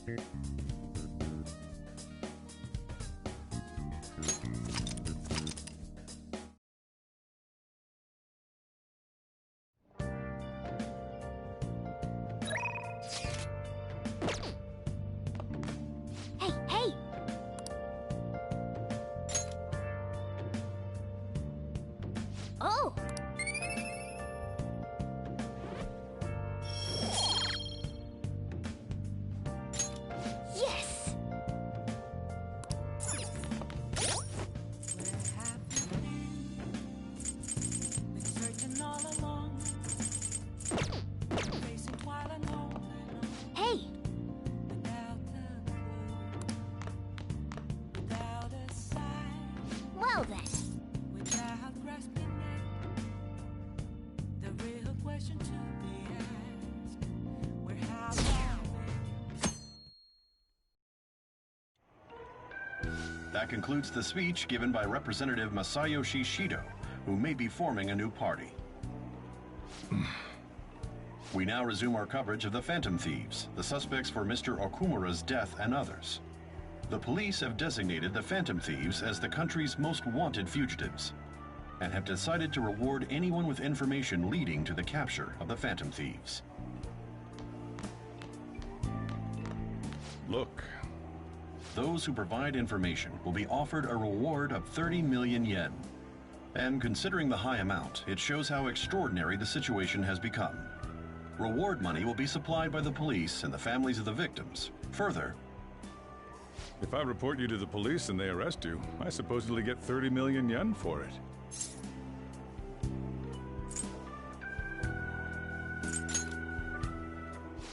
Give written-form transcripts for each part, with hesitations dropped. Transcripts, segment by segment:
Hey, hey! Oh! Yes! Hey! Well then. That concludes the speech given by Representative Masayoshi Shido, who may be forming a new party. We now resume our coverage of the Phantom Thieves, the suspects for Mr. Okumura's death and others. The police have designated the Phantom Thieves as the country's most wanted fugitives, and have decided to reward anyone with information leading to the capture of the Phantom Thieves. Look. Those who provide information will be offered a reward of 30 million yen. And considering the high amount, it shows how extraordinary the situation has become. Reward money will be supplied by the police and the families of the victims. Further, If I report you to the police and they arrest you, I supposedly get 30 million yen for it.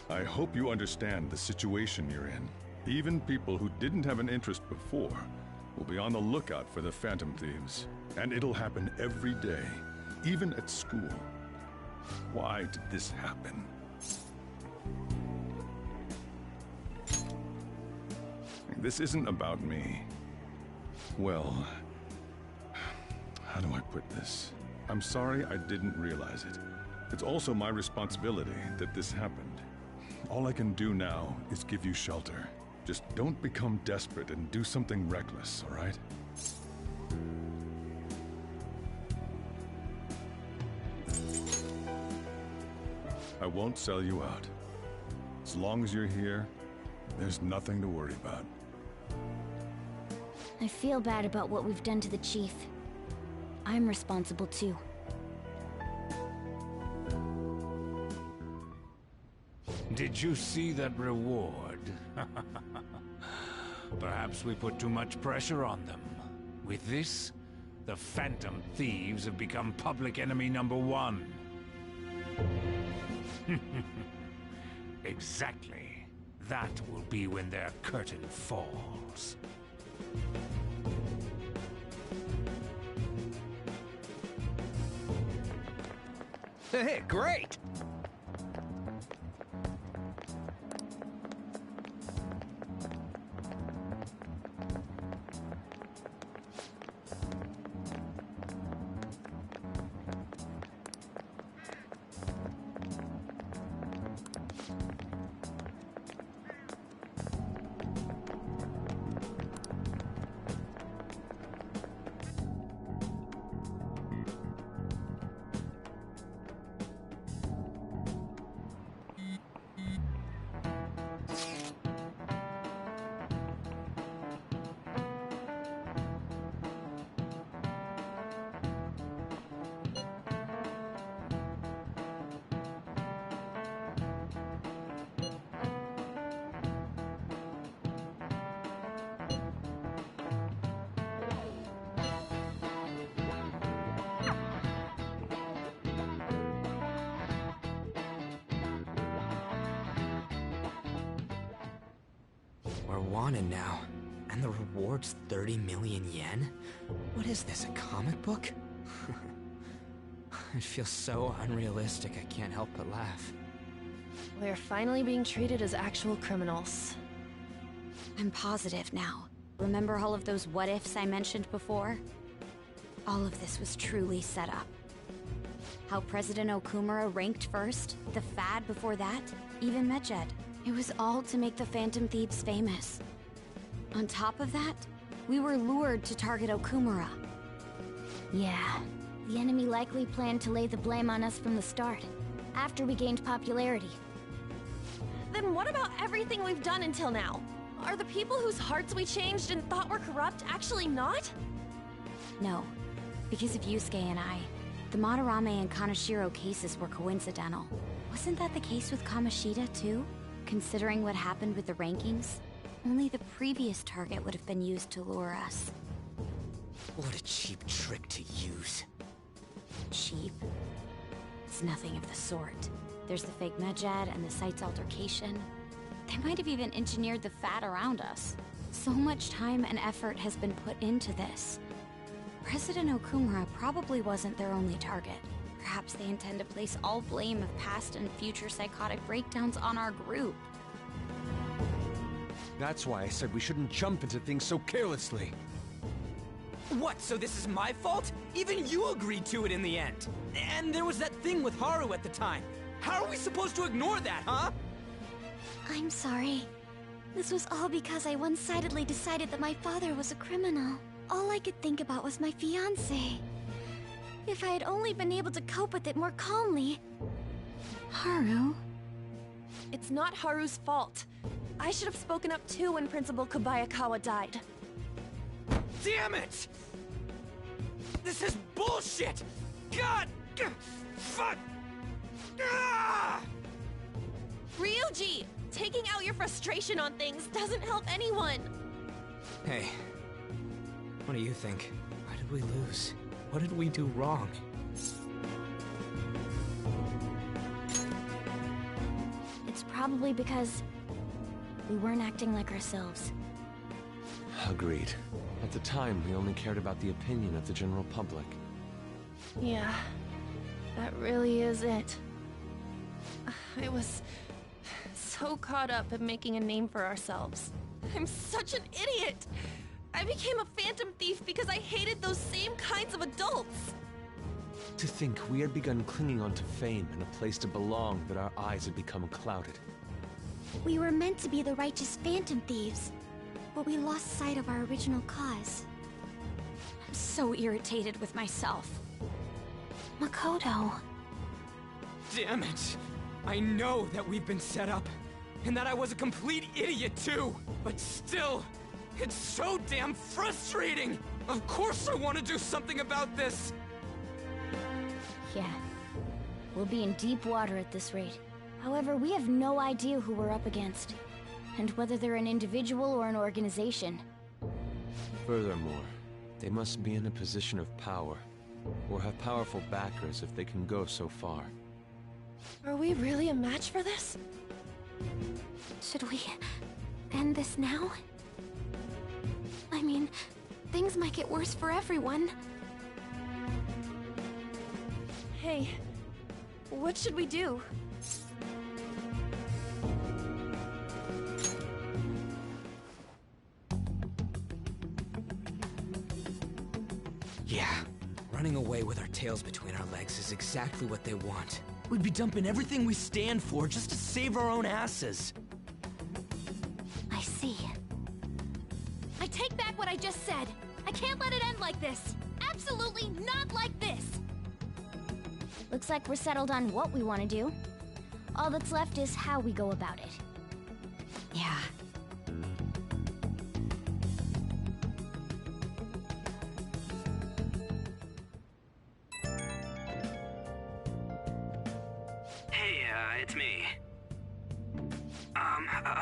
I hope you understand the situation you're in. Even people who didn't have an interest before will be on the lookout for the Phantom Thieves. And it'll happen every day, even at school. Why did this happen? This isn't about me. Well, how do I put this? I'm sorry I didn't realize it. It's also my responsibility that this happened. All I can do now is give you shelter. Just don't become desperate and do something reckless, all right? I won't sell you out. As long as you're here, there's nothing to worry about. I feel bad about what we've done to the chief. I'm responsible too. Did you see that reward? Perhaps we put too much pressure on them. With this, the Phantom Thieves have become public enemy #1. Exactly. That will be when their curtain falls. Hey, great! We're wanted now, and the reward's 30 million yen? What is this, a comic book? It feels so unrealistic I can't help but laugh. We're finally being treated as actual criminals. I'm positive now. Remember all of those what-ifs I mentioned before? All of this was truly set up. How President Okumura ranked first, the Fad before that, even Medjed. It was all to make the Phantom Thieves famous. On top of that, we were lured to target Okumura. Yeah, the enemy likely planned to lay the blame on us from the start, after we gained popularity. Then what about everything we've done until now? Are the people whose hearts we changed and thought were corrupt actually not? No, because of Yusuke and I, the Madarame and Kaneshiro cases were coincidental. Wasn't that the case with Kamoshida, too? Considering what happened with the rankings, only the previous target would have been used to lure us. What a cheap trick to use. Cheap? It's nothing of the sort. There's the fake Medjed and the site's altercation. They might have even engineered the fat around us. So much time and effort has been put into this. President Okumura probably wasn't their only target. Perhaps they intend to place all blame of past and future psychotic breakdowns on our group. That's why I said we shouldn't jump into things so carelessly. What, so this is my fault? Even you agreed to it in the end. And there was that thing with Haru at the time. How are we supposed to ignore that, huh? I'm sorry. This was all because I one-sidedly decided that my father was a criminal. All I could think about was my fiancé. If I had only been able to cope with it more calmly... Haru? It's not Haru's fault. I should have spoken up too when Principal Kobayakawa died. Damn it! This is bullshit! God! Fuck! Ah! Ryuji! Taking out your frustration on things doesn't help anyone! Hey, what do you think? Why did we lose? What did we do wrong? It's probably because we weren't acting like ourselves. Agreed. At the time, we only cared about the opinion of the general public. Yeah, that really is it. I was so caught up in making a name for ourselves. I'm such an idiot! I became a phantom thief because I hated those same kinds of adults! To think we had begun clinging onto fame and a place to belong, that our eyes had become clouded. We were meant to be the righteous phantom thieves, but we lost sight of our original cause. I'm so irritated with myself. Makoto. Damn it! I know that we've been set up, and that I was a complete idiot too! But still, it's so damn frustrating! Of course I want to do something about this! Yeah. We'll be in deep water at this rate. However, we have no idea who we're up against, and whether they're an individual or an organization. Furthermore, they must be in a position of power, or have powerful backers if they can go so far. Are we really a match for this? Should we end this now? I mean, things might get worse for everyone. Hey, what should we do? Yeah, running away with our tails between our legs is exactly what they want. We'd be dumping everything we stand for just to save our own asses. I see. I take back what I just said. I can't let it end like this. Absolutely not like this. Looks like we're settled on what we want to do. All that's left is how we go about it. Yeah. Hey, it's me.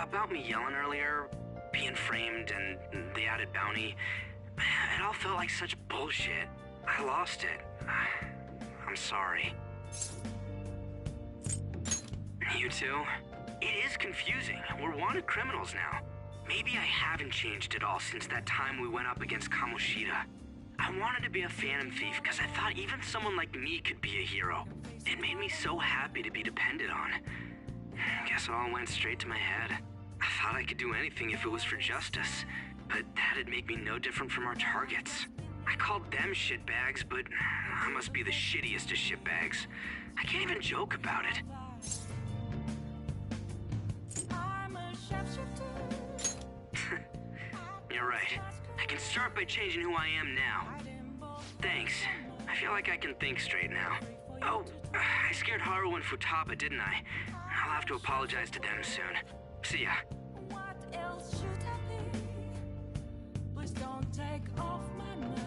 About me yelling earlier, being framed, and the added bounty, it all felt like such bullshit. I lost it. I'm sorry. You too? It is confusing. We're wanted criminals now. Maybe I haven't changed at all since that time we went up against Kamoshida. I wanted to be a phantom thief because I thought even someone like me could be a hero. It made me so happy to be depended on. Guess it all went straight to my head. I thought I could do anything if it was for justice, but that'd make me no different from our targets. I called them shitbags, but I must be the shittiest of shitbags. I can't even joke about it. You're right. I can start by changing who I am now. Thanks. I feel like I can think straight now. Oh, I scared Haru and Futaba, didn't I? I'll have to apologize to them soon. See ya. What else should I be? Please don't take off my mask.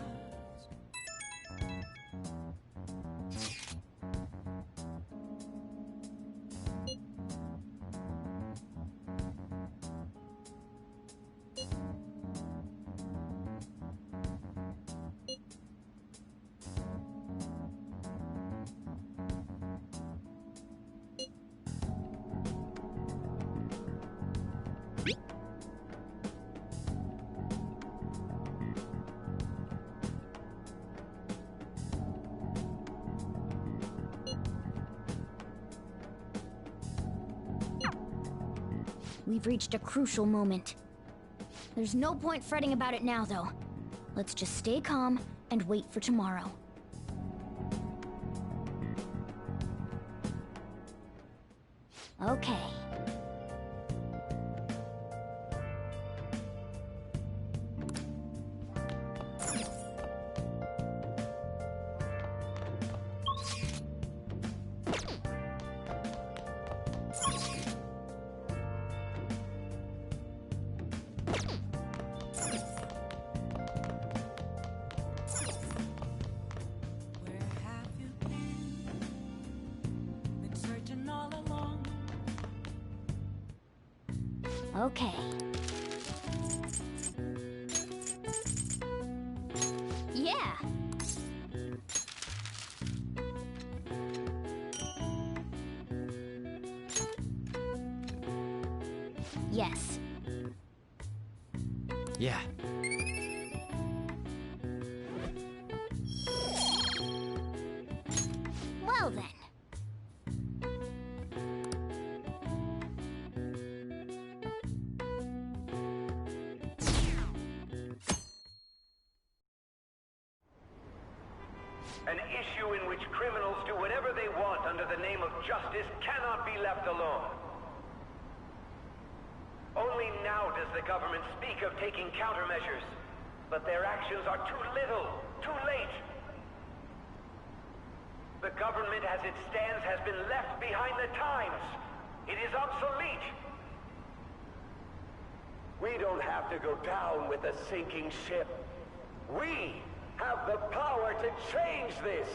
We've reached a crucial moment. There's no point fretting about it now, though. Let's just stay calm and wait for tomorrow. Okay. Okay. Yeah. Yes. Yeah. Well then. An issue in which criminals do whatever they want under the name of justice cannot be left alone. Only now does the government speak of taking countermeasures, but their actions are too little, too late. The government as it stands has been left behind the times. It is obsolete. We don't have to go down with a sinking ship. We have the power to change this!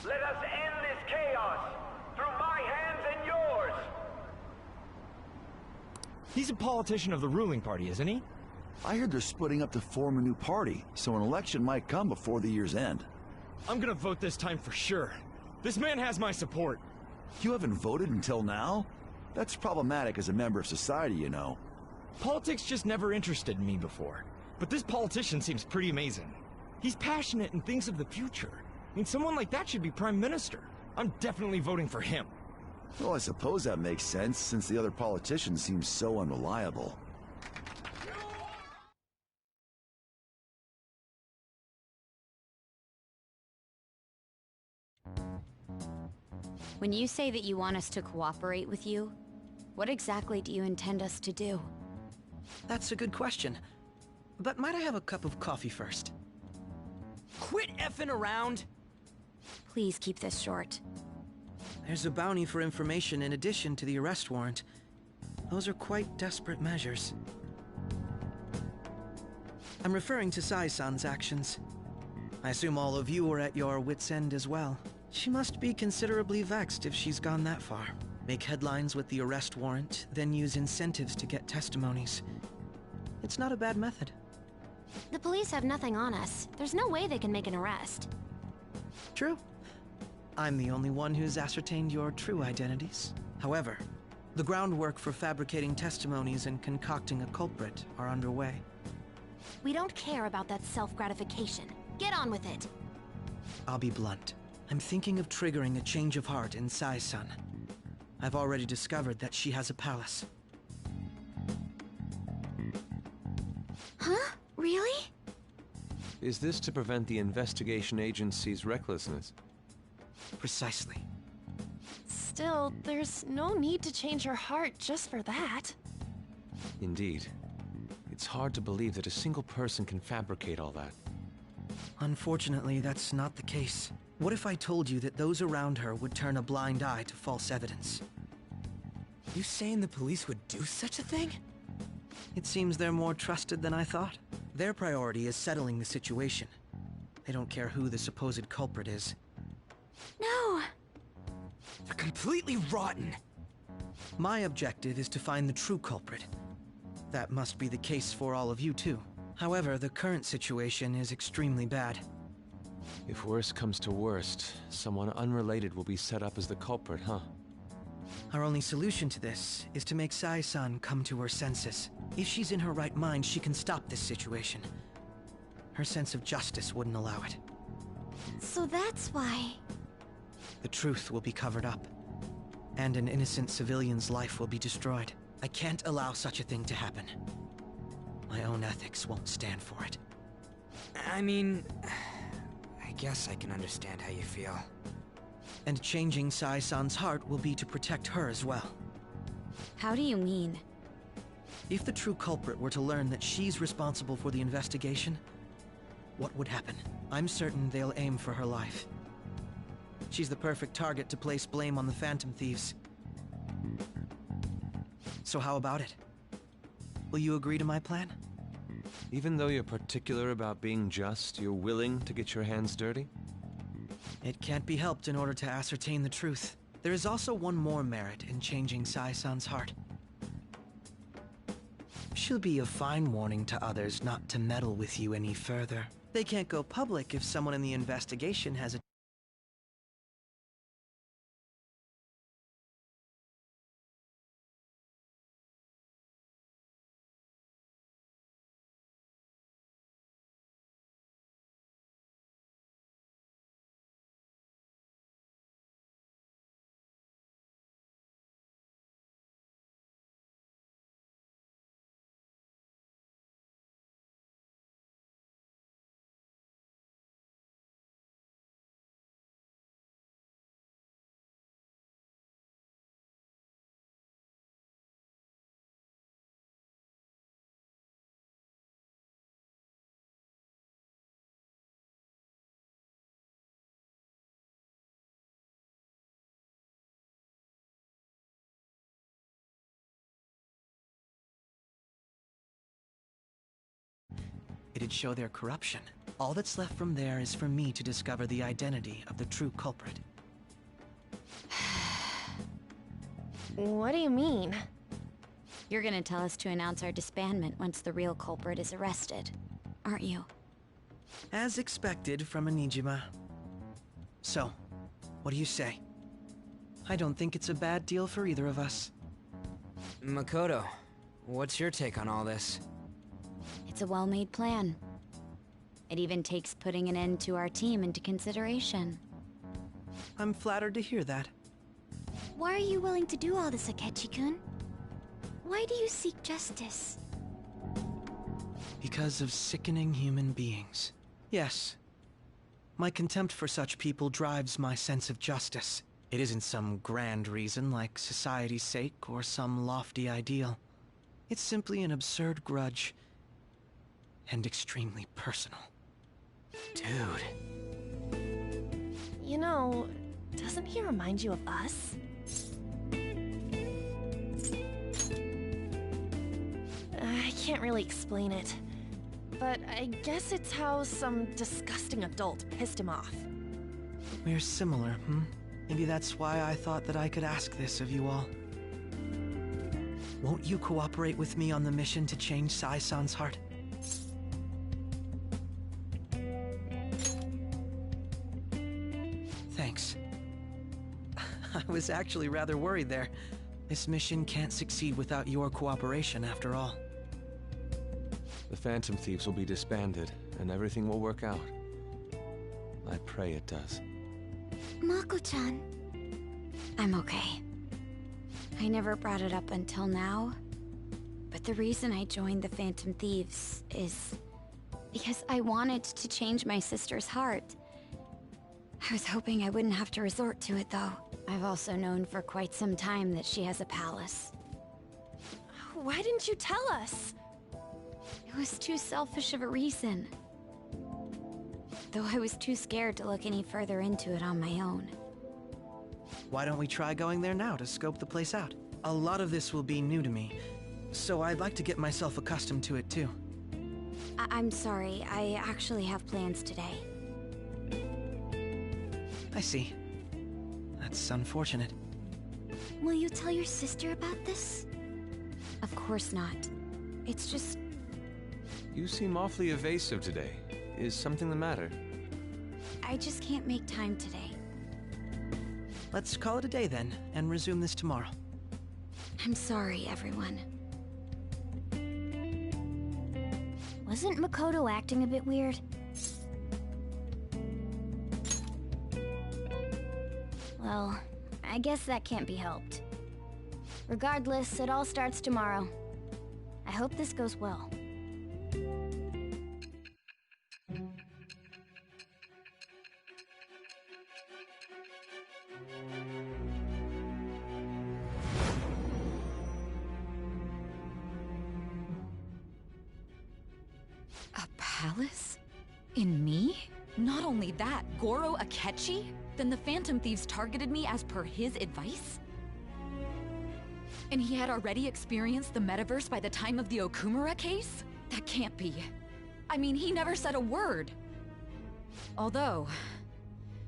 Let us end this chaos through my hands and yours! He's a politician of the ruling party, isn't he? I heard they're splitting up to form a new party, so an election might come before the year's end. I'm gonna vote this time for sure. This man has my support. You haven't voted until now? That's problematic as a member of society, you know. Politics just never interested me before. But this politician seems pretty amazing. He's passionate and thinks of the future. I mean, someone like that should be prime minister. I'm definitely voting for him. Well, I suppose that makes sense, since the other politicians seem so unreliable. When you say that you want us to cooperate with you, what exactly do you intend us to do? That's a good question. But might I have a cup of coffee first? Quit effing around! Please keep this short. There's a bounty for information in addition to the arrest warrant. Those are quite desperate measures. I'm referring to Sai-san's actions. I assume all of you are at your wits' end as well. She must be considerably vexed if she's gone that far. Make headlines with the arrest warrant, then use incentives to get testimonies. It's not a bad method. The police have nothing on us. There's no way they can make an arrest. True. I'm the only one who's ascertained your true identities. However, the groundwork for fabricating testimonies and concocting a culprit are underway. We don't care about that self-gratification. Get on with it. I'll be blunt. I'm thinking of triggering a change of heart in Sai-san. I've already discovered that she has a palace. Huh? Really? Is this to prevent the investigation agency's recklessness? Precisely. Still, there's no need to change her heart just for that. Indeed. It's hard to believe that a single person can fabricate all that. Unfortunately, that's not the case. What if I told you that those around her would turn a blind eye to false evidence? You saying the police would do such a thing? It seems they're more trusted than I thought. Their priority is settling the situation. They don't care who the supposed culprit is. No! They're completely rotten! My objective is to find the true culprit. That must be the case for all of you too. However, the current situation is extremely bad. If worst comes to worst, someone unrelated will be set up as the culprit, huh? Our only solution to this is to make Sai-san come to her senses. If she's in her right mind, she can stop this situation. Her sense of justice wouldn't allow it. So that's why... The truth will be covered up, and an innocent civilian's life will be destroyed. I can't allow such a thing to happen. My own ethics won't stand for it. I mean... I guess I can understand how you feel. And changing Sai-san's heart will be to protect her as well. How do you mean? If the true culprit were to learn that she's responsible for the investigation, what would happen? I'm certain they'll aim for her life. She's the perfect target to place blame on the Phantom Thieves. So how about it? Will you agree to my plan? Even though you're particular about being just, you're willing to get your hands dirty? It can't be helped in order to ascertain the truth. There is also one more merit in changing Sai-san's heart. She'll be a fine warning to others not to meddle with you any further. They can't go public if someone in the investigation has a... It'd show their corruption. All that's left from there is for me to discover the identity of the true culprit. What do you mean? You're gonna tell us to announce our disbandment once the real culprit is arrested, aren't you? As expected from Onijima. So, what do you say? I don't think it's a bad deal for either of us. Makoto, what's your take on all this? It's a well-made plan. It even takes putting an end to our team into consideration. I'm flattered to hear that. Why are you willing to do all this, Akechi-kun? Why do you seek justice? Because of sickening human beings. Yes. My contempt for such people drives my sense of justice. It isn't some grand reason like society's sake or some lofty ideal. It's simply an absurd grudge. And extremely personal. Dude. You know, doesn't he remind you of us? I can't really explain it, but I guess it's how some disgusting adult pissed him off. We're similar, Maybe that's why I thought that I could ask this of you all. Won't you cooperate with me on the mission to change Sai-san's heart? Thanks. I was actually rather worried there. This mission can't succeed without your cooperation, after all. The Phantom Thieves will be disbanded, and everything will work out. I pray it does. Mako-chan. I'm okay. I never brought it up until now, but the reason I joined the Phantom Thieves is because I wanted to change my sister's heart. I was hoping I wouldn't have to resort to it, though. I've also known for quite some time that she has a palace. Why didn't you tell us? It was too selfish of a reason. Though I was too scared to look any further into it on my own. Why don't we try going there now to scope the place out? A lot of this will be new to me, so I'd like to get myself accustomed to it too. I'm sorry, I actually have plans today. I see. That's unfortunate. Will you tell your sister about this? Of course not. It's just... You seem awfully evasive today. Is something the matter? I just can't make time today. Let's call it a day then, and resume this tomorrow. I'm sorry, everyone. Wasn't Makoto acting a bit weird? Well, I guess that can't be helped. Regardless, it all starts tomorrow. I hope this goes well. A palace? In me? Not only that, Goro Akechi? Then the Phantom Thieves targeted me as per his advice? And he had already experienced the metaverse by the time of the Okumura case? That can't be. I mean, he never said a word. Although,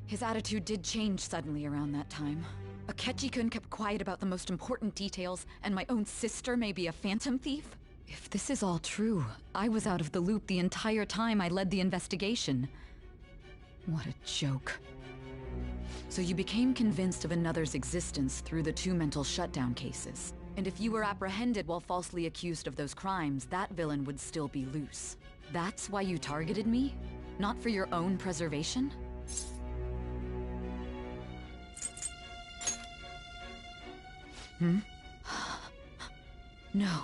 his attitude did change suddenly around that time. Akechi-kun kept quiet about the most important details, and my own sister may be a Phantom Thief? If this is all true, I was out of the loop the entire time I led the investigation. What a joke. So you became convinced of another's existence through the 2 mental shutdown cases. And if you were apprehended while falsely accused of those crimes, that villain would still be loose. That's why you targeted me? Not for your own preservation? No.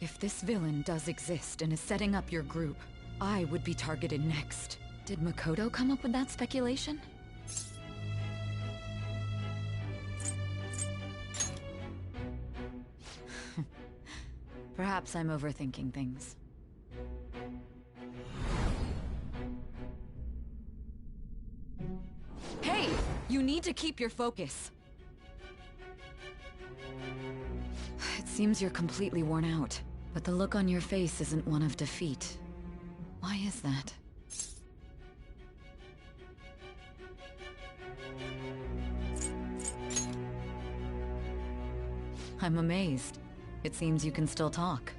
If this villain does exist and is setting up your group, I would be targeted next. Did Makoto come up with that speculation? Perhaps I'm overthinking things. Hey! You need to keep your focus. It seems you're completely worn out, but the look on your face isn't one of defeat. Why is that? I'm amazed. It seems you can still talk.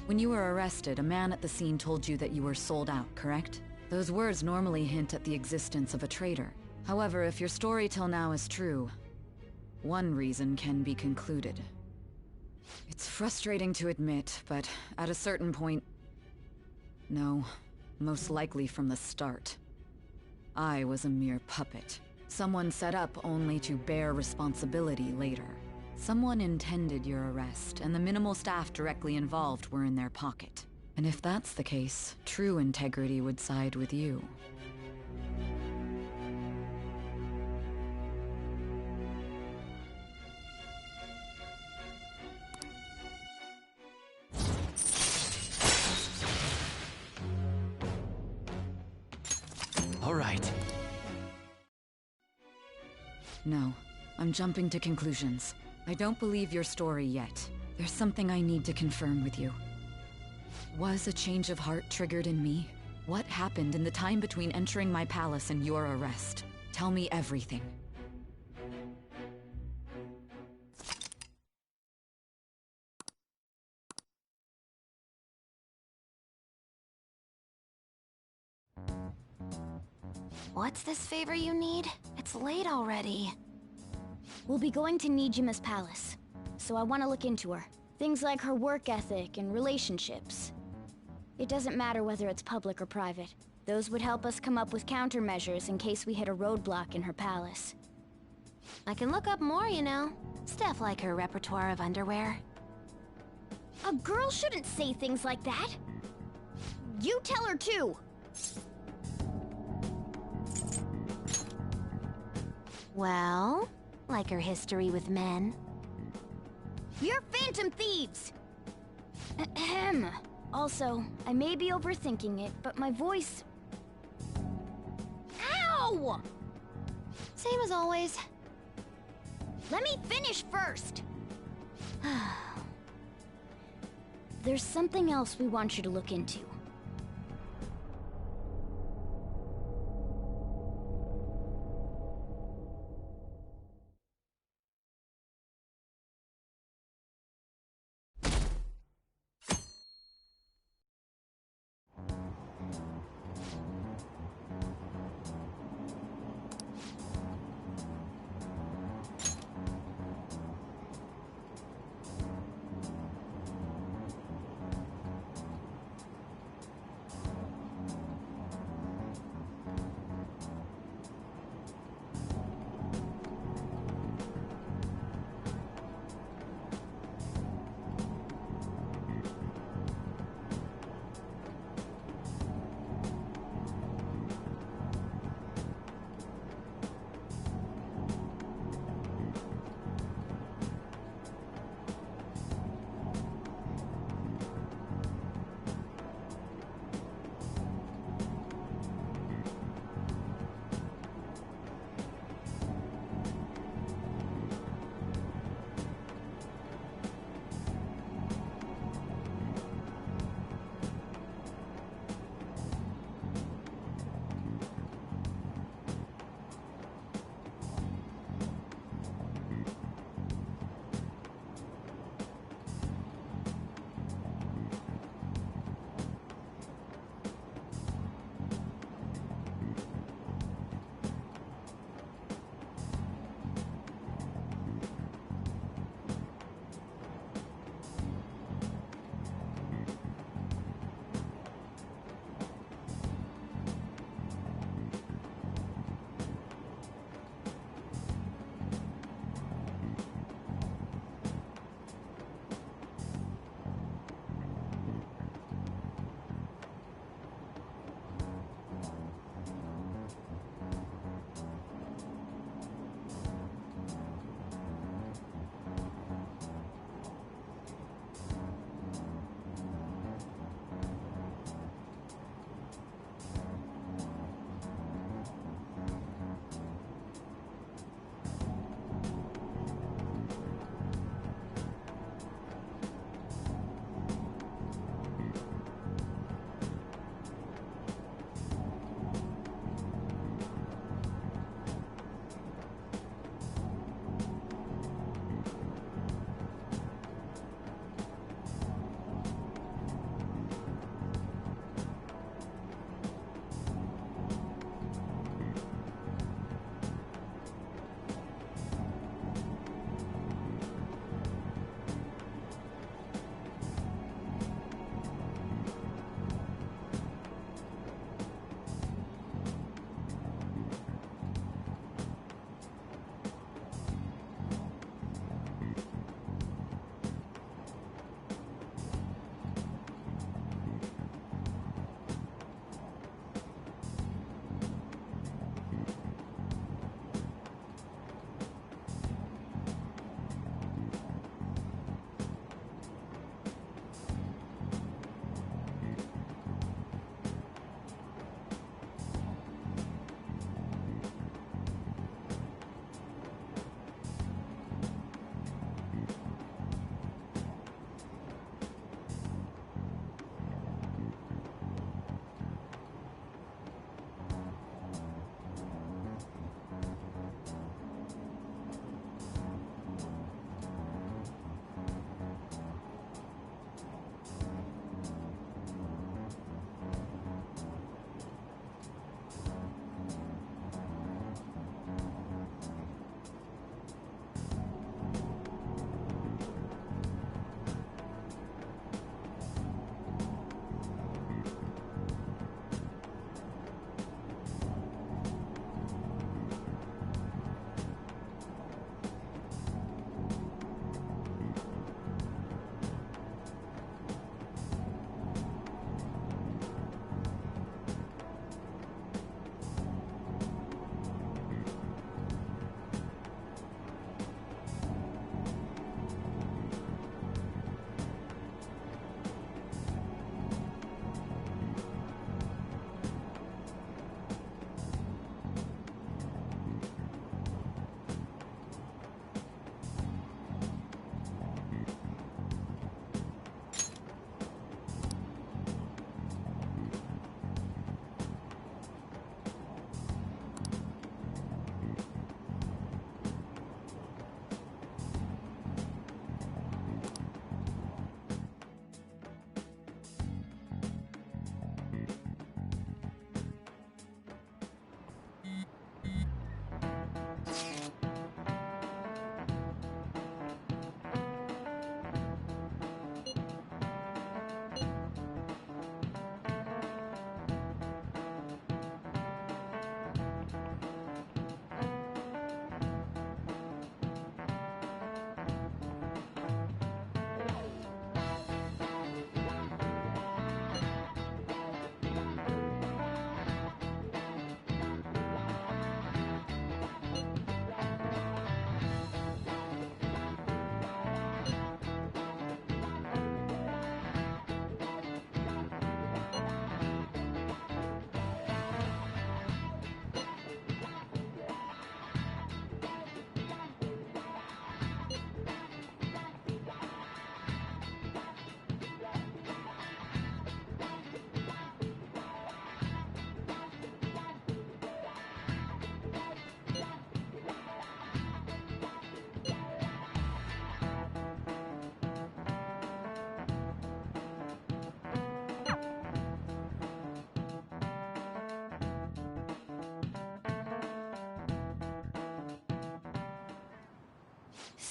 When you were arrested, a man at the scene told you that you were sold out, correct? Those words normally hint at the existence of a traitor. However, if your story till now is true, one reason can be concluded. It's frustrating to admit, but at a certain point... No, most likely from the start. I was a mere puppet. Someone set up only to bear responsibility later. Someone intended your arrest, and the minimal staff directly involved were in their pocket. And if that's the case, true integrity would side with you. All right. No, I'm jumping to conclusions. I don't believe your story yet. There's something I need to confirm with you. Was a change of heart triggered in me? What happened in the time between entering my palace and your arrest? Tell me everything. What's this favor you need? It's late already. We'll be going to Nijima's palace, so I want to look into her. Things like her work ethic and relationships. It doesn't matter whether it's public or private. Those would help us come up with countermeasures in case we hit a roadblock in her palace. I can look up more, you know. Stuff like her repertoire of underwear. A girl shouldn't say things like that. You tell her too. Well, like her history with men. We're Phantom Thieves! Ahem. Also, I may be overthinking it, but my voice... Ow! Same as always. Let me finish first! There's something else we want you to look into.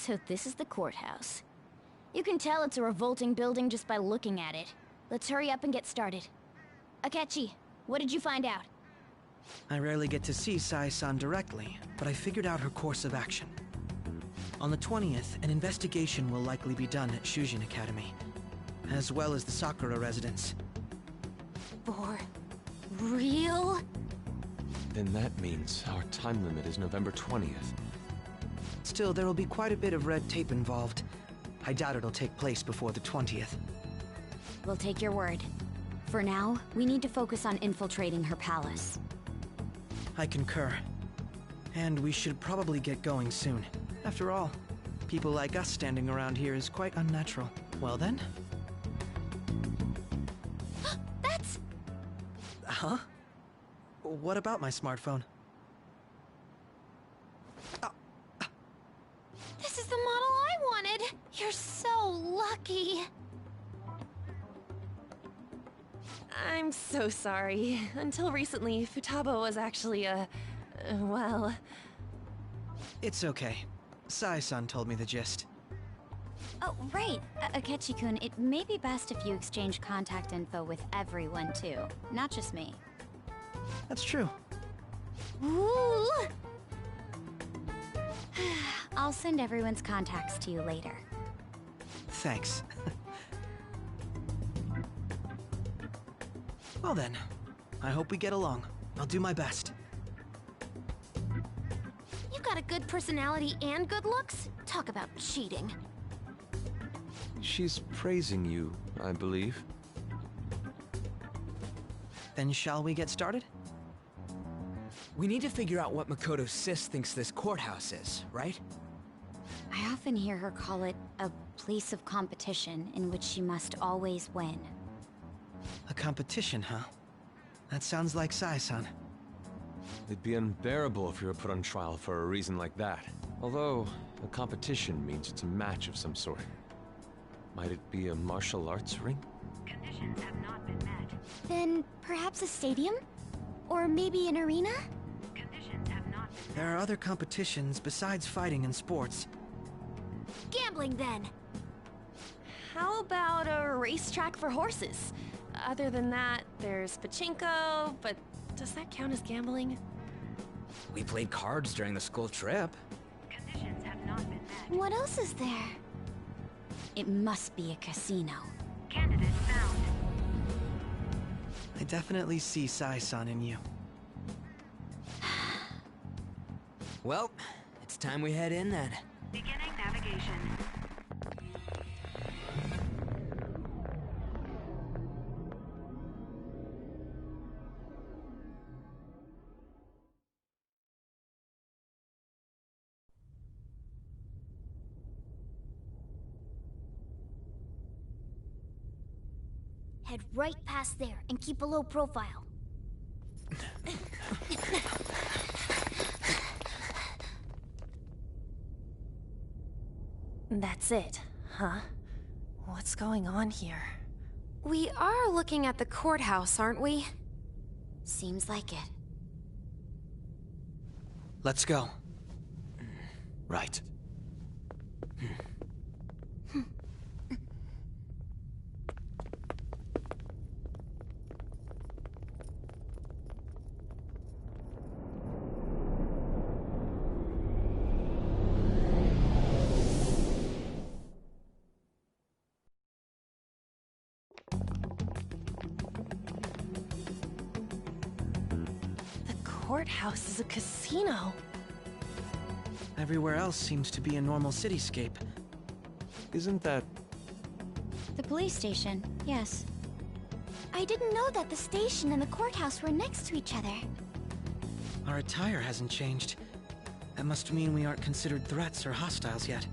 So this is the courthouse. You can tell it's a revolting building just by looking at it. Let's hurry up and get started. Akechi, what did you find out? I rarely get to see Sai-san directly, but I figured out her course of action. On the 20th, an investigation will likely be done at Shujin Academy, as well as the Sakura residence. For real? Then that means our time limit is November 20th. Still, there will be quite a bit of red tape involved. I doubt it'll take place before the 20th. We'll take your word. For now, we need to focus on infiltrating her palace. I concur. And we should probably get going soon. After all, people like us standing around here is quite unnatural. Well then? That's... Huh? What about my smartphone? This is the model I wanted! You're so lucky! I'm so sorry. Until recently, Futaba was actually well... It's okay. Sai-san told me the gist. Oh, right. Akechi-kun, it may be best if you exchange contact info with everyone, too. Not just me. That's true. Ooh! I'll send everyone's contacts to you later. Thanks. Well then, I hope we get along. I'll do my best. You got a good personality and good looks? Talk about cheating. She's praising you, I believe. Then shall we get started? We need to figure out what Makoto Sis thinks this courthouse is, right? I often hear her call it a place of competition in which she must always win. A competition, huh? That sounds like Sai-san. It'd be unbearable if you were put on trial for a reason like that. Although, a competition means it's a match of some sort. Might it be a martial arts ring? Conditions have not been met. Then perhaps a stadium? Or maybe an arena? Conditions have not been met. There are other competitions besides fighting and sports. Gambling, then! How about a racetrack for horses? Other than that, there's pachinko, but does that count as gambling? We played cards during the school trip. Conditions have not been met. What else is there? It must be a casino. Candidate found. I definitely see Sai-san in you. Well, it's time we head in then. Beginning navigation. Head right past there and keep a low profile. That's it, huh? What's going on here? We are looking at the courthouse, aren't we? Seems like it. Let's go. Right. Courthouse is a casino. Everywhere else seems to be a normal cityscape. Isn't that... The police station, yes. I didn't know that the station and the courthouse were next to each other. Our attire hasn't changed. That must mean we aren't considered threats or hostiles yet.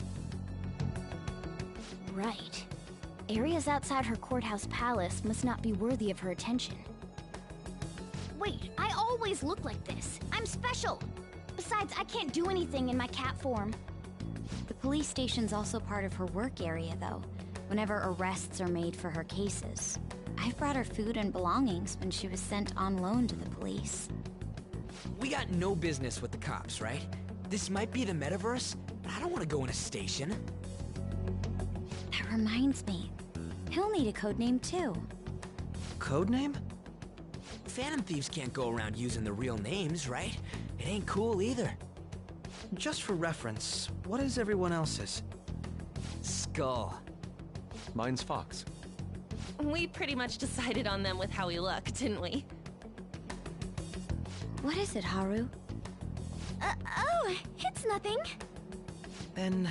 Right. Areas outside her courthouse palace must not be worthy of her attention. Wait, I always look like this. I'm special. Besides, I can't do anything in my cat form. The police station's also part of her work area, though, whenever arrests are made for her cases. I've brought her food and belongings when she was sent on loan to the police. We got no business with the cops, right? This might be the metaverse, but I don't want to go in a station. That reminds me. He'll need a code name too. Codename? Phantom Thieves can't go around using the real names, right? It ain't cool either. Just for reference, what is everyone else's? Skull. Mine's Fox. We pretty much decided on them with how we look, didn't we? What is it, Haru? Oh, it's nothing. Then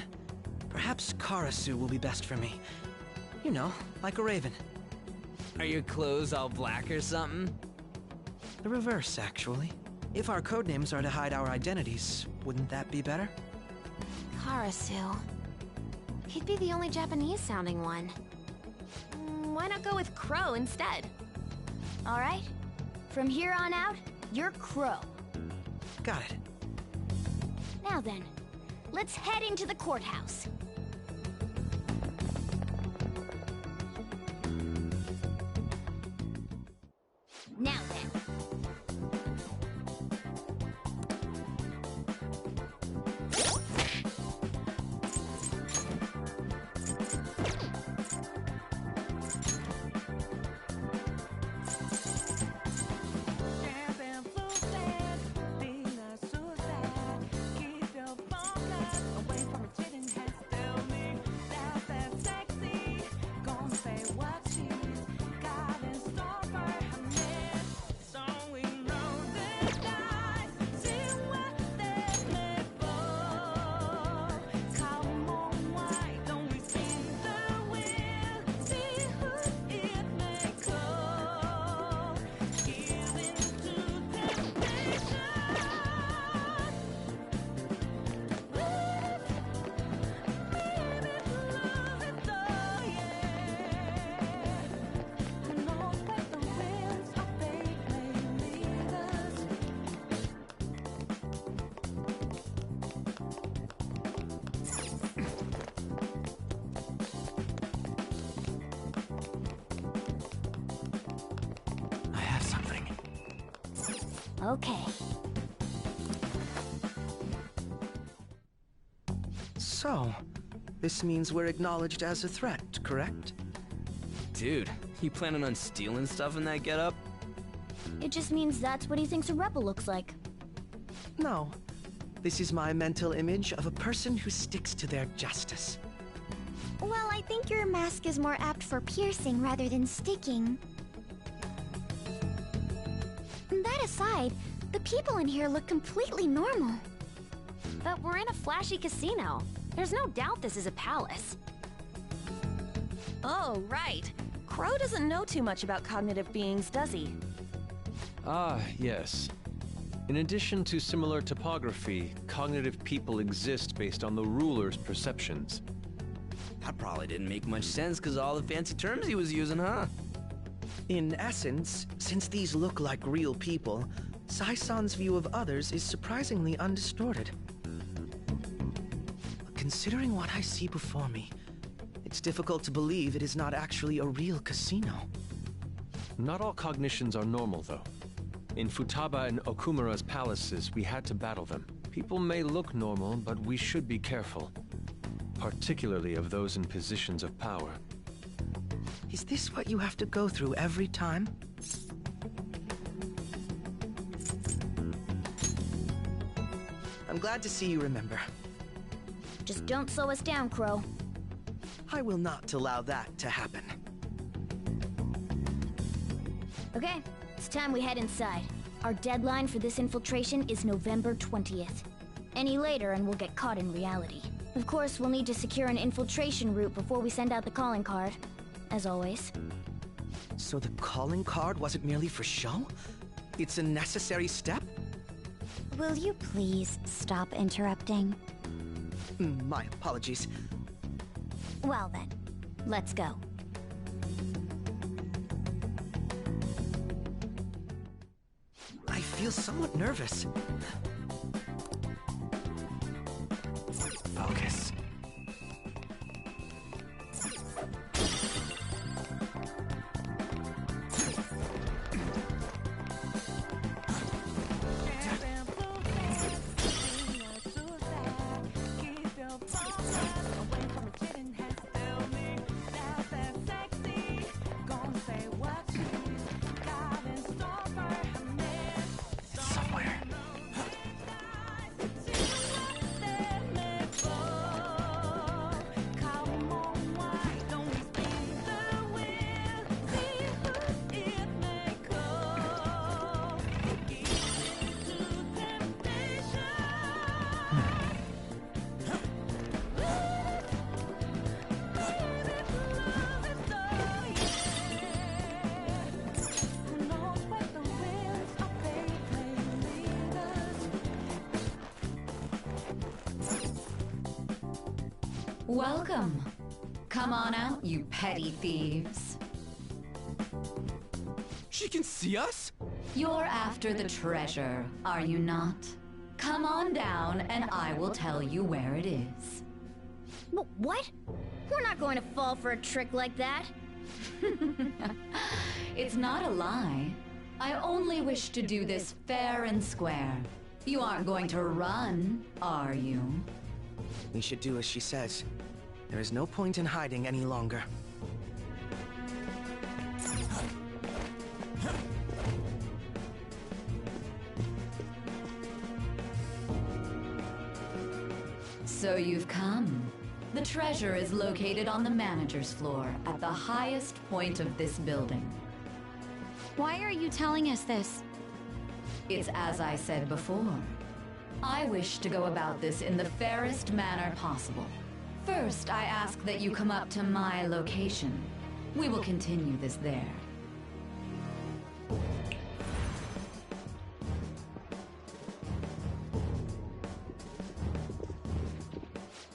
perhaps Karasu will be best for me. You know, like a raven. Are your clothes all black or something? The reverse, actually. If our codenames are to hide our identities, wouldn't that be better? Karasu. He'd be the only Japanese-sounding one. Why not go with Crow instead? All right. From here on out, you're Crow. Got it. Now then, let's head into the courthouse. Now then. Okay. So, this means we're acknowledged as a threat, correct? Dude, you planning on stealing stuff in that getup? It just means that's what he thinks a rebel looks like. No. This is my mental image of a person who sticks to their justice. Well, I think your mask is more apt for piercing rather than sticking. That aside, the people in here look completely normal. But we're in a flashy casino. There's no doubt this is a palace. Oh, right. Crow doesn't know too much about cognitive beings, does he? Ah, yes. In addition to similar topography, cognitive people exist based on the ruler's perceptions. That probably didn't make much sense because of all the fancy terms he was using, huh? In essence, since these look like real people, Sai-san's view of others is surprisingly undistorted. Considering what I see before me, it's difficult to believe it is not actually a real casino. Not all cognitions are normal, though. In Futaba and Okumura's palaces, we had to battle them. People may look normal, but we should be careful. Particularly of those in positions of power. Is this what you have to go through every time? I'm glad to see you remember. Just don't slow us down, Crow. I will not allow that to happen. Okay, it's time we head inside. Our deadline for this infiltration is November 20th. Any later and we'll get caught in reality. Of course, we'll need to secure an infiltration route before we send out the calling card. As always. So the calling card wasn't merely for show? It's a necessary step? Will you please stop interrupting? My apologies. Well then, let's go. I feel somewhat nervous. Focus. Welcome. Come on out, you petty thieves. She can see us? You're after the treasure, are you not? Come on down and I will tell you where it is. What? We're not going to fall for a trick like that. It's not a lie. I only wish to do this fair and square. You aren't going to run, are you? We should do as she says. There is no point in hiding any longer. So you've come. The treasure is located on the manager's floor at the highest point of this building. Why are you telling us this? It's as I said before. I wish to go about this in the fairest manner possible. First, I ask that you come up to my location. We will continue this there.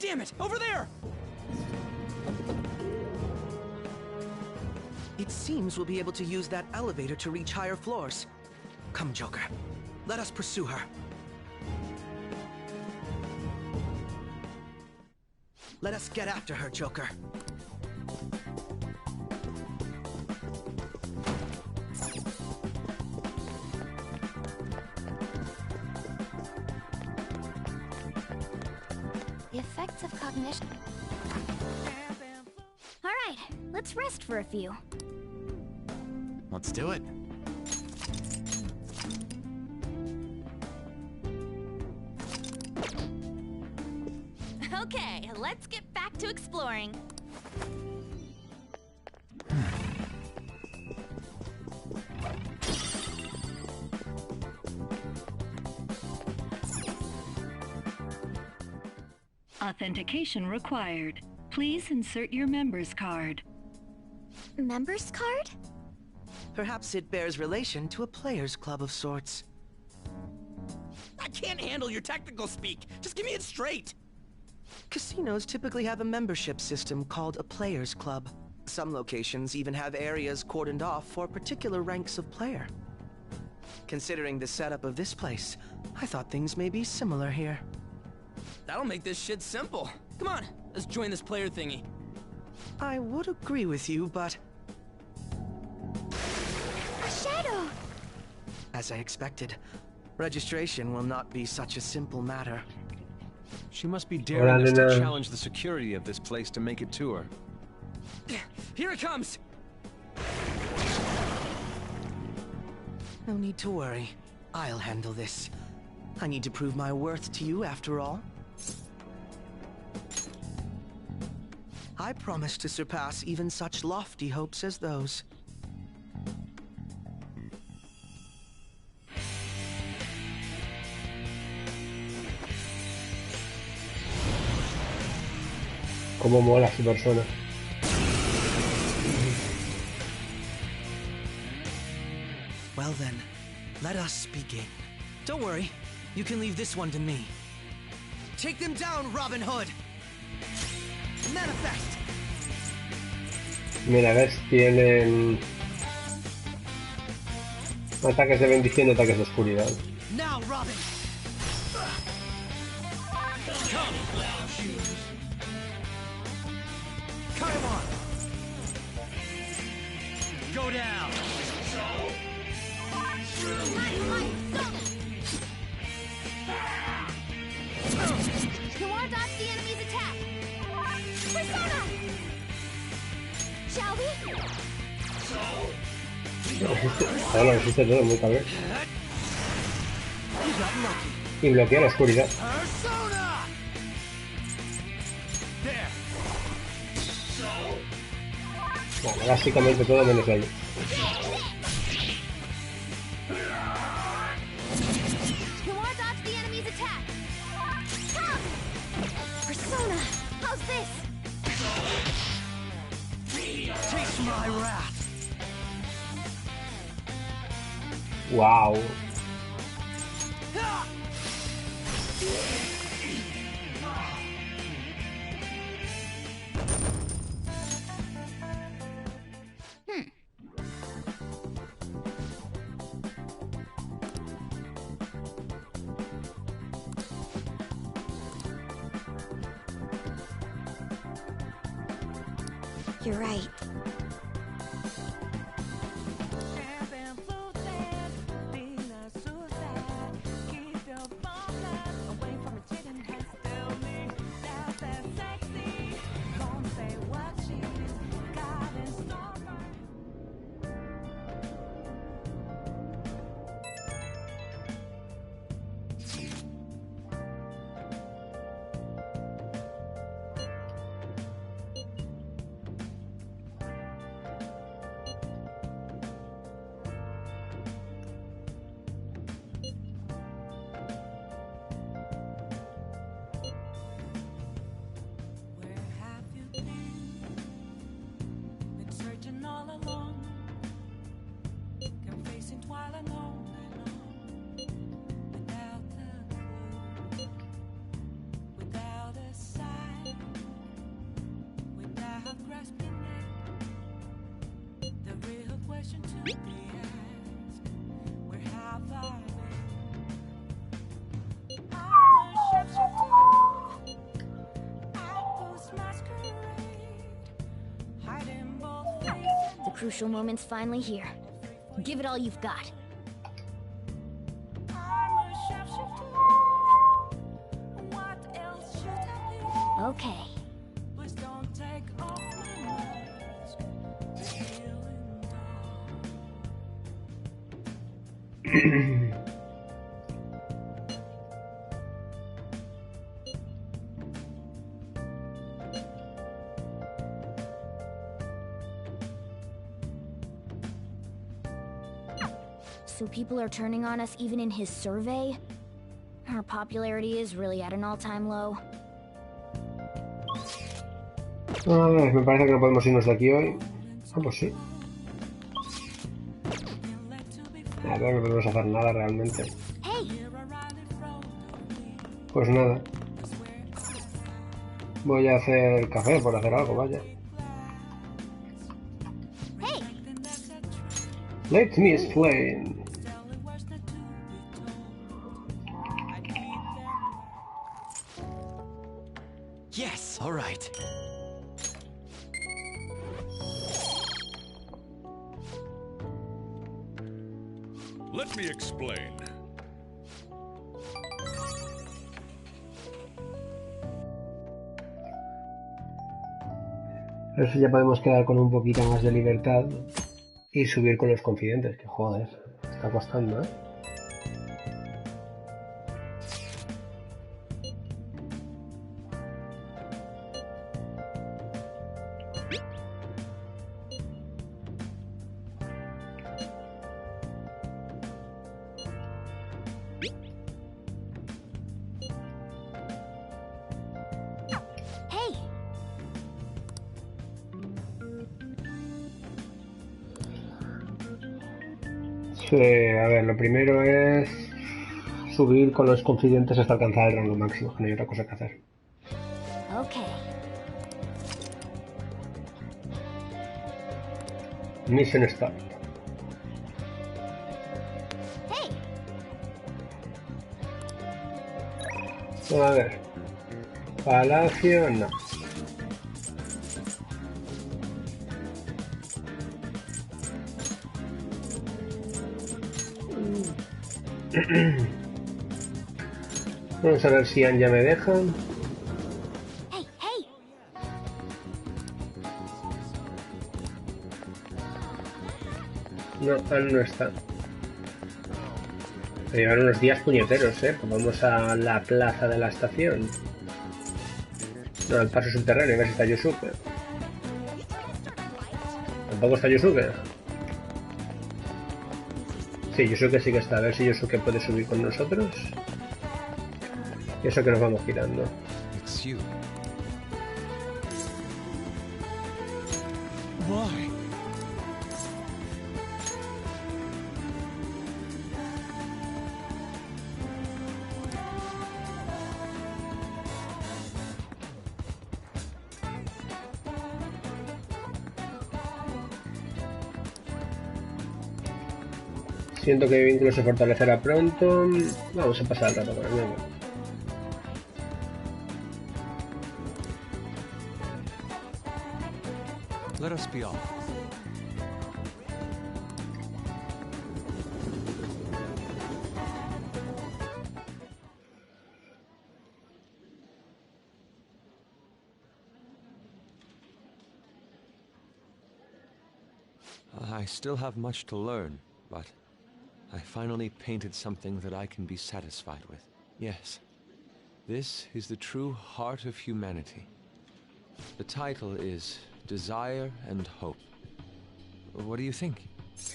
Damn it! Over there! It seems we'll be able to use that elevator to reach higher floors. Come, Joker. Let us pursue her. Let us get after her, Joker. The effects of cognition. All right, let's rest for a few. Let's do it. Okay, let's get back to exploring. Authentication required. Please insert your member's card. Member's card? Perhaps it bears relation to a player's club of sorts. I can't handle your technical speak. Just give me it straight. Casinos typically have a membership system called a player's club. Some locations even have areas cordoned off for particular ranks of player. Considering the setup of this place, I thought things may be similar here. That'll make this shit simple. Come on, let's join this player thingy. I would agree with you, but... A shadow! As I expected, registration will not be such a simple matter. She must be daring us to challenge the security of this place to make it to her. Here it comes! No need to worry. I'll handle this. I need to prove my worth to you after all. I promise to surpass even such lofty hopes as those. Cómo mola su persona. Well then, let us begin. Don't worry, you can leave this one to me. Take them down, Robin Hood! Manifest! Mira, ves, tienen ataques de bendición y ataques de oscuridad. Now, Robin! Come on! Go down! You want to dodge the enemy's attack? Persona! Shall we? Ahora existe todo muy cabrón. Y bloquea la oscuridad. Bueno, básicamente todo menos daño. You want to dodge the enemy's attack? Come! Persona, how's this? Taste my wrath! Wow. You're right. The crucial moment's finally here. Give it all you've got. Okay. So people are turning on us even in his survey? Our popularity is really at an all-time low. A ver, me parece que no podemos irnos de aquí hoy. Ah, pues sí. A ver, no podemos hacer nada realmente. Pues nada. Voy a hacer café por hacer algo, vaya. Let me explain. Yes, all right. Let me explain. A ver si ya podemos quedar con un poquito más de libertad y subir con los confidentes, que joder, está costando, ¿eh? Sí, a ver, lo primero es subir con los confidentes hasta alcanzar el rango máximo, que no hay otra cosa que hacer. Mission start. A ver. Palacio, no. Vamos a ver si Anja me deja. No, Ann no está. Me llevan unos días puñeteros, ¿eh? Pues vamos a la plaza de la estación. No, el paso subterráneo, a ver si está Yusuke. ¿Tampoco está Yusuke? Sí, Yusuke sí que está. A ver si Yusuke puede subir con nosotros. Y eso que nos vamos girando. Why? Siento que mi vínculo se fortalecerá pronto. Vamos a pasar el rato con él, venga. Let us be off. I still have much to learn, but I finally painted something that I can be satisfied with. Yes, this is the true heart of humanity. The title is Desire and Hope. What do you think?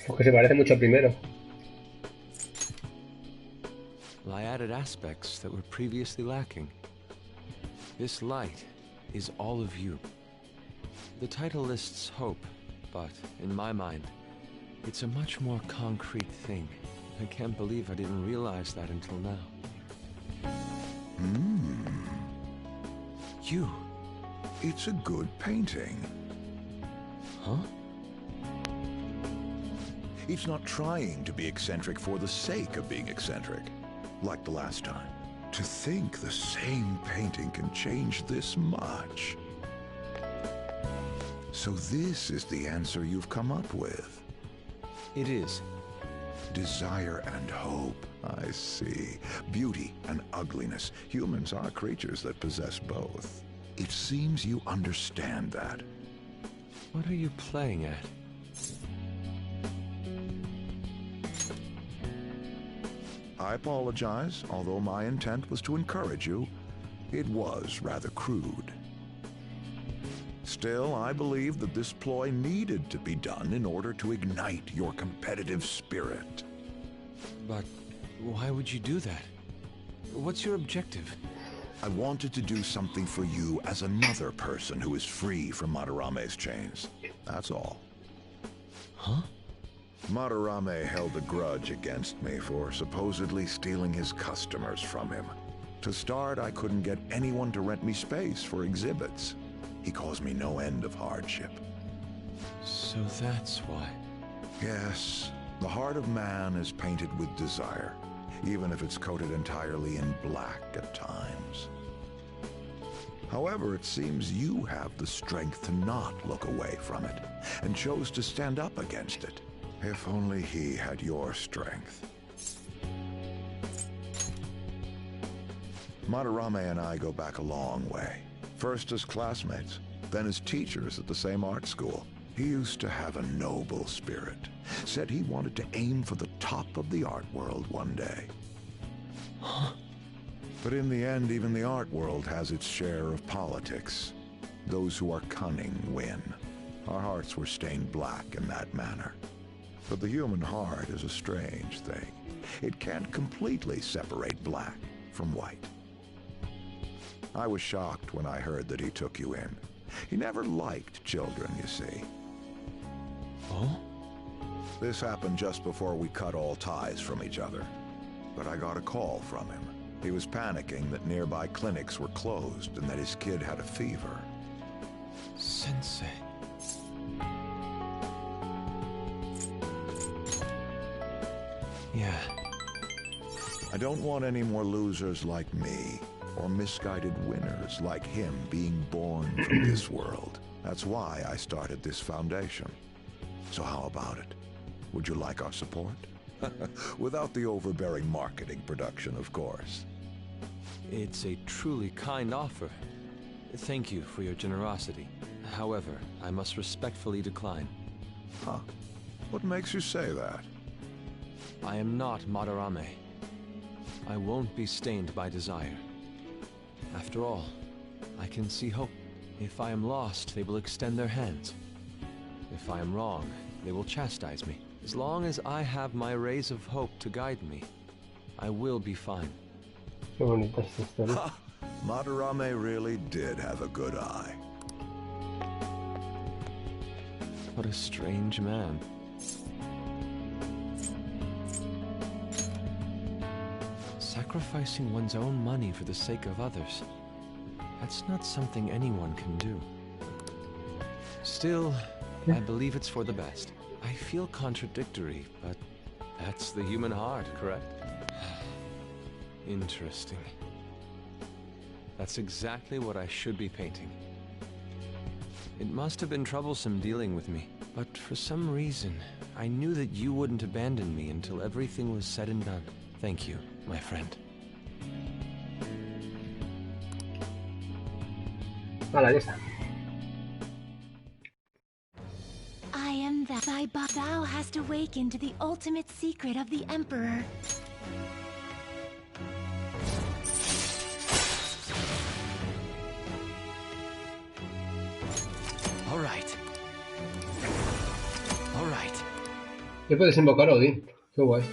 Porque se parece mucho al primero. Well, I added aspects that were previously lacking. This light is all of you. The title lists hope, but in my mind, it's a much more concrete thing. I can't believe I didn't realize that until now. You. It's a good painting. Huh? It's not trying to be eccentric for the sake of being eccentric, like the last time. To think the same painting can change this much. So this is the answer you've come up with. It is. Desire and hope. I see. Beauty and ugliness. Humans are creatures that possess both. It seems you understand that. What are you playing at? I apologize, although my intent was to encourage you. It was rather crude. Still, I believe that this ploy needed to be done in order to ignite your competitive spirit. But why would you do that? What's your objective? I wanted to do something for you as another person who is free from Madarame's chains. That's all. Huh? Madarame held a grudge against me for supposedly stealing his customers from him. To start, I couldn't get anyone to rent me space for exhibits. He caused me no end of hardship. So that's why. Yes, the heart of man is painted with desire, even if it's coated entirely in black at times. However, it seems you have the strength to not look away from it, and chose to stand up against it. If only he had your strength. Madarame and I go back a long way. First as classmates, then as teachers at the same art school. He used to have a noble spirit. Said he wanted to aim for the top of the art world one day. Huh? But in the end, even the art world has its share of politics. Those who are cunning win. Our hearts were stained black in that manner. But the human heart is a strange thing. It can't completely separate black from white. I was shocked when I heard that he took you in. He never liked children, you see. Oh? This happened just before we cut all ties from each other. But I got a call from him. He was panicking that nearby clinics were closed and that his kid had a fever. Sensei. Yeah. I don't want any more losers like me, or misguided winners like him being born from this world. That's why I started this foundation. So how about it? Would you like our support? Without the overbearing marketing production, of course. It's a truly kind offer. Thank you for your generosity. However, I must respectfully decline. Huh? What makes you say that? I am not Madarame. I won't be stained by desire. After all, I can see hope. If I am lost, they will extend their hands. If I am wrong, they will chastise me. As long as I have my rays of hope to guide me, I will be fine. Qué bonita esta historia. Madarame really did have a good eye. What a strange man. Sacrificing one's own money for the sake of others. That's not something anyone can do. Still, I believe it's for the best. I feel contradictory, but that's the human heart, correct? Interesting. That's exactly what I should be painting. It must have been troublesome dealing with me, but for some reason, I knew that you wouldn't abandon me until everything was said and done. Thank you, my friend. Vale, ya está. I am that thou hast awakened to the ultimate secret of the Emperor. All right. All right. Ya puedes invocar a Odín. Qué guay.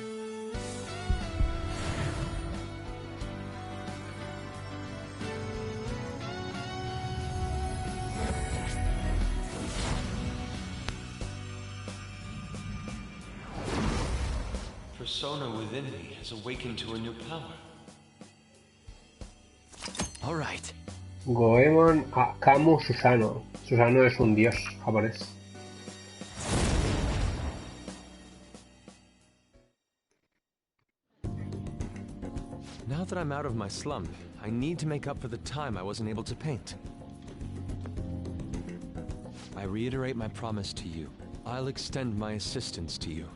Persona within me has awakened to a new power. All right. Goemon Akamu Susano. Susano es un dios japonés. Now that I'm out of my slump, I need to make up for the time I wasn't able to paint. I reiterate my promise to you. I'll extend my assistance to you,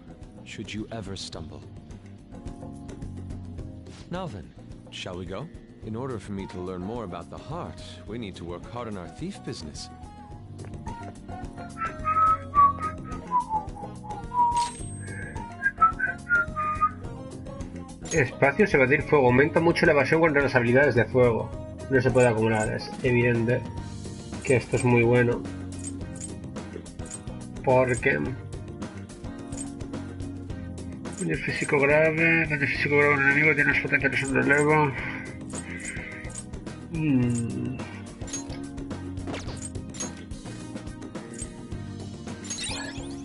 should you ever stumble. Now then, shall we go? In order for me to learn more about the heart, we need to work hard on our thief business. Espacio, evadir fuego. Aumenta mucho la evasión contra las habilidades de fuego. No se puede acumular. Es evidente que esto es muy bueno. Porque... daño físico grave. Daño físico grave a un enemigo tiene unos potenciales en relevo.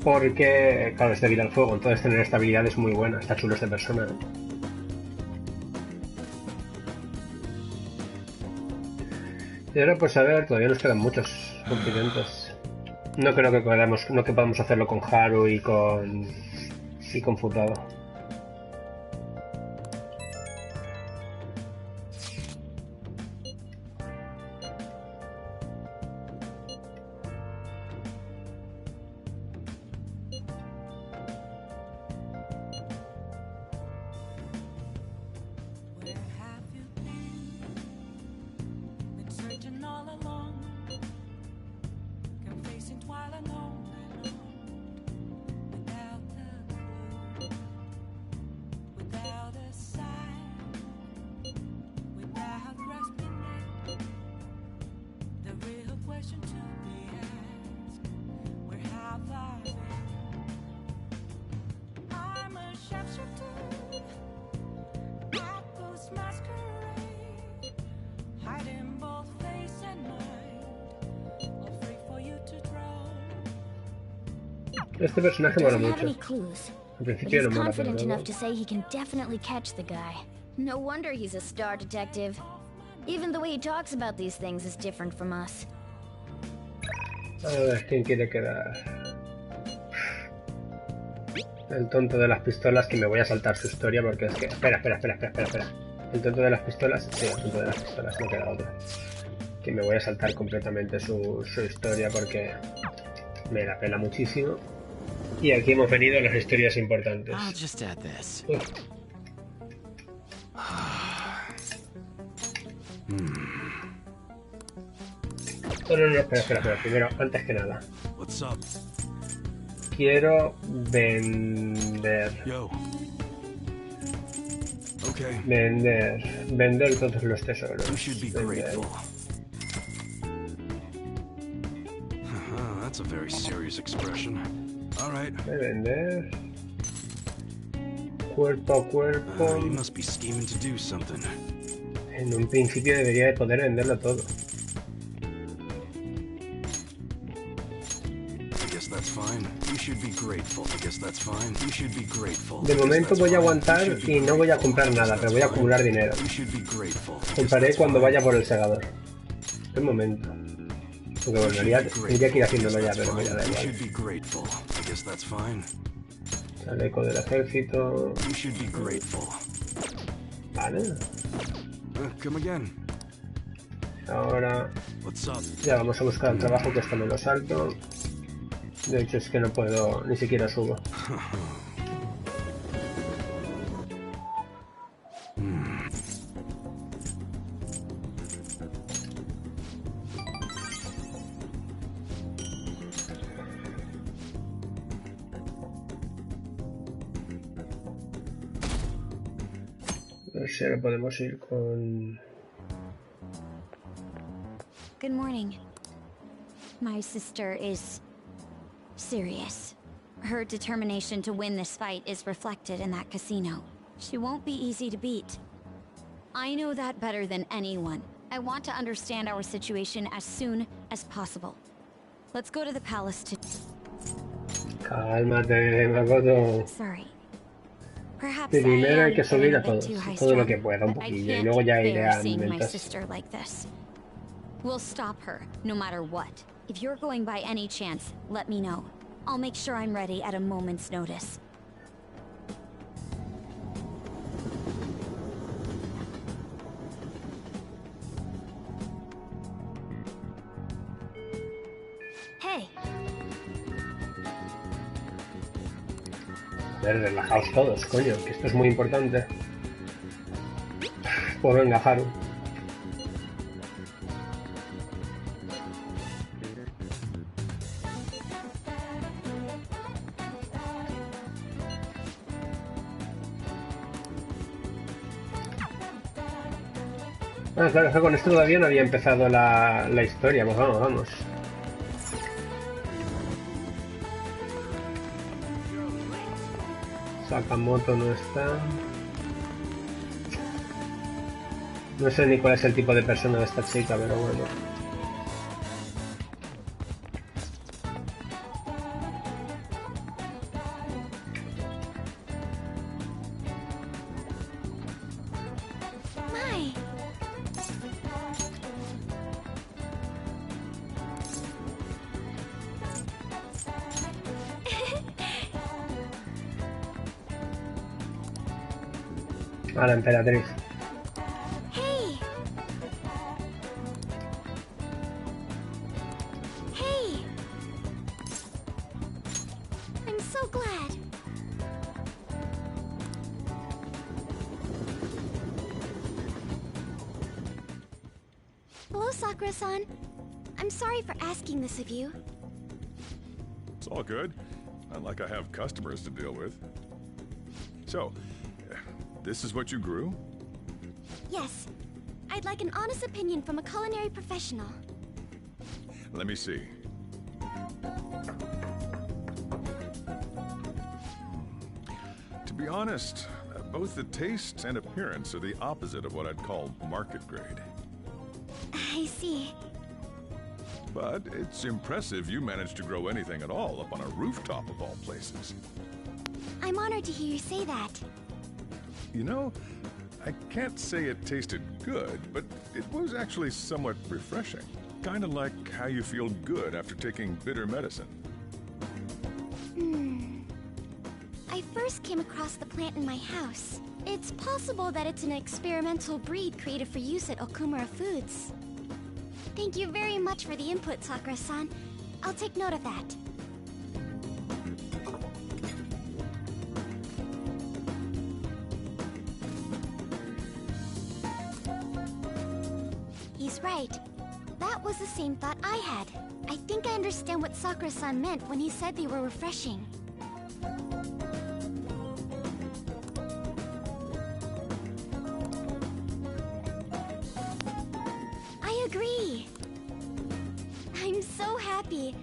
Porque, claro, es débil al fuego. Entonces tener esta habilidad es muy buena. Está chulo este personaje. Y ahora pues a ver, todavía nos quedan muchos continentes. No creo que podamos hacerlo con Haru y con Futaba. Este personaje mola mucho. Al principio no mola, pero luego... No wonder he's a star detective. Even the way he talks about these things is different from us. A ver, ¿quién quiere quedar? El tonto de las pistolas, que me voy a saltar su historia porque es que... Espera. El tonto de las pistolas... Sí, el tonto de las pistolas, no queda otro. Que me voy a saltar completamente su historia porque... me la pela muchísimo. Y aquí hemos venido a las historias importantes. No, espera. Primero, antes que nada. Quiero vender. Vender todos los tesoros. That's a very serious expression. All right. Vender. Cuerpo a cuerpo. You must be scheming to do something. En un principio debería de poder venderlo todo. De momento voy a aguantar y no voy a comprar nada, pero voy a acumular dinero. Compraré cuando vaya por el segador. De momento. Porque volvería, tendría que ir haciéndolo ya, pero mira, da igual. Chaleco del ejército. Vale. Ahora ya vamos a buscar el trabajo que está menos alto. De hecho es que no puedo, ni siquiera subo. A ver si ahora podemos ir con... Good morning. My sister is serious. Her determination to win this fight is reflected in that casino. She won't be easy to beat. I know that better than anyone. I want to understand our situation as soon as possible. Let's go to the palace to... Cálmate, Makoto. Sorry. Perhaps Primero hay que subir a I am todos, getting a bit too todo lo high-strung, que pueda, un but I poquillo, y can't luego ya iré bear a seeing my mentas. sister like this. We'll stop her, no matter what. If you're going by any chance, let me know. I'll make sure I'm ready at a moment's notice. Hey, A ver, relajaos todos, coño, que esto es muy importante. Pues venga, Haru. Ah, claro, es que con esto todavía no había empezado la historia. Pues vamos, vamos. Sakamoto no está. No sé ni cuál es el tipo de persona de esta chica, pero bueno. Mai. A la emperatriz. Hey. Hey. I'm so glad. Hello, Sakura-san. I'm sorry for asking this of you. It's all good. Not like I have customers to deal with. So, this is what you grew? Yes. I'd like an honest opinion from a culinary professional. Let me see. To be honest, both the taste and appearance are the opposite of what I'd call market grade. I see. But it's impressive you managed to grow anything at all up on a rooftop of all places. I'm honored to hear you say that. You know, I can't say it tasted good, but it was actually somewhat refreshing. Kind of like how you feel good after taking bitter medicine. I first came across the plant in my house. It's possible that it's an experimental breed created for use at Okumura Foods. Thank you very much for the input, Sakura-san. I'll take note of that. He's right. That was the same thought I had. I think I understand what Sakura-san meant when he said they were refreshing. I agree. I'm so happy.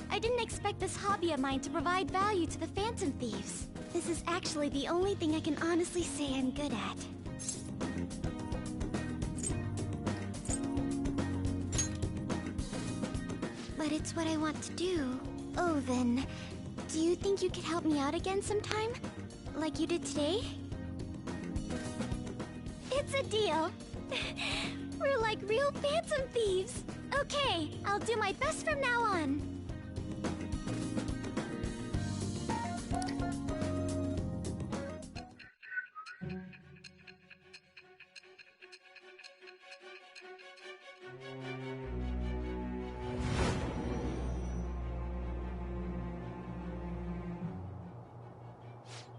I didn't expect this hobby of mine to provide value to the Phantom Thieves. This is actually the only thing I can honestly say I'm good at. But it's what I want to do. Oh, then, do you think you could help me out again sometime? Like you did today? It's a deal. We're like real Phantom Thieves. Okay, I'll do my best from now on.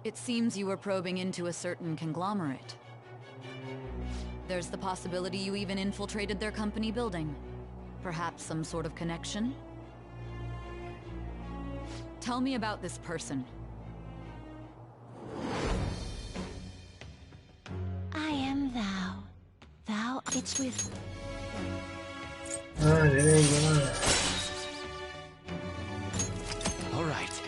It seems you were probing into a certain conglomerate. There's the possibility you even infiltrated their company building. Perhaps some sort of connection? Tell me about this person. I am thou. Thou, it's with... All right.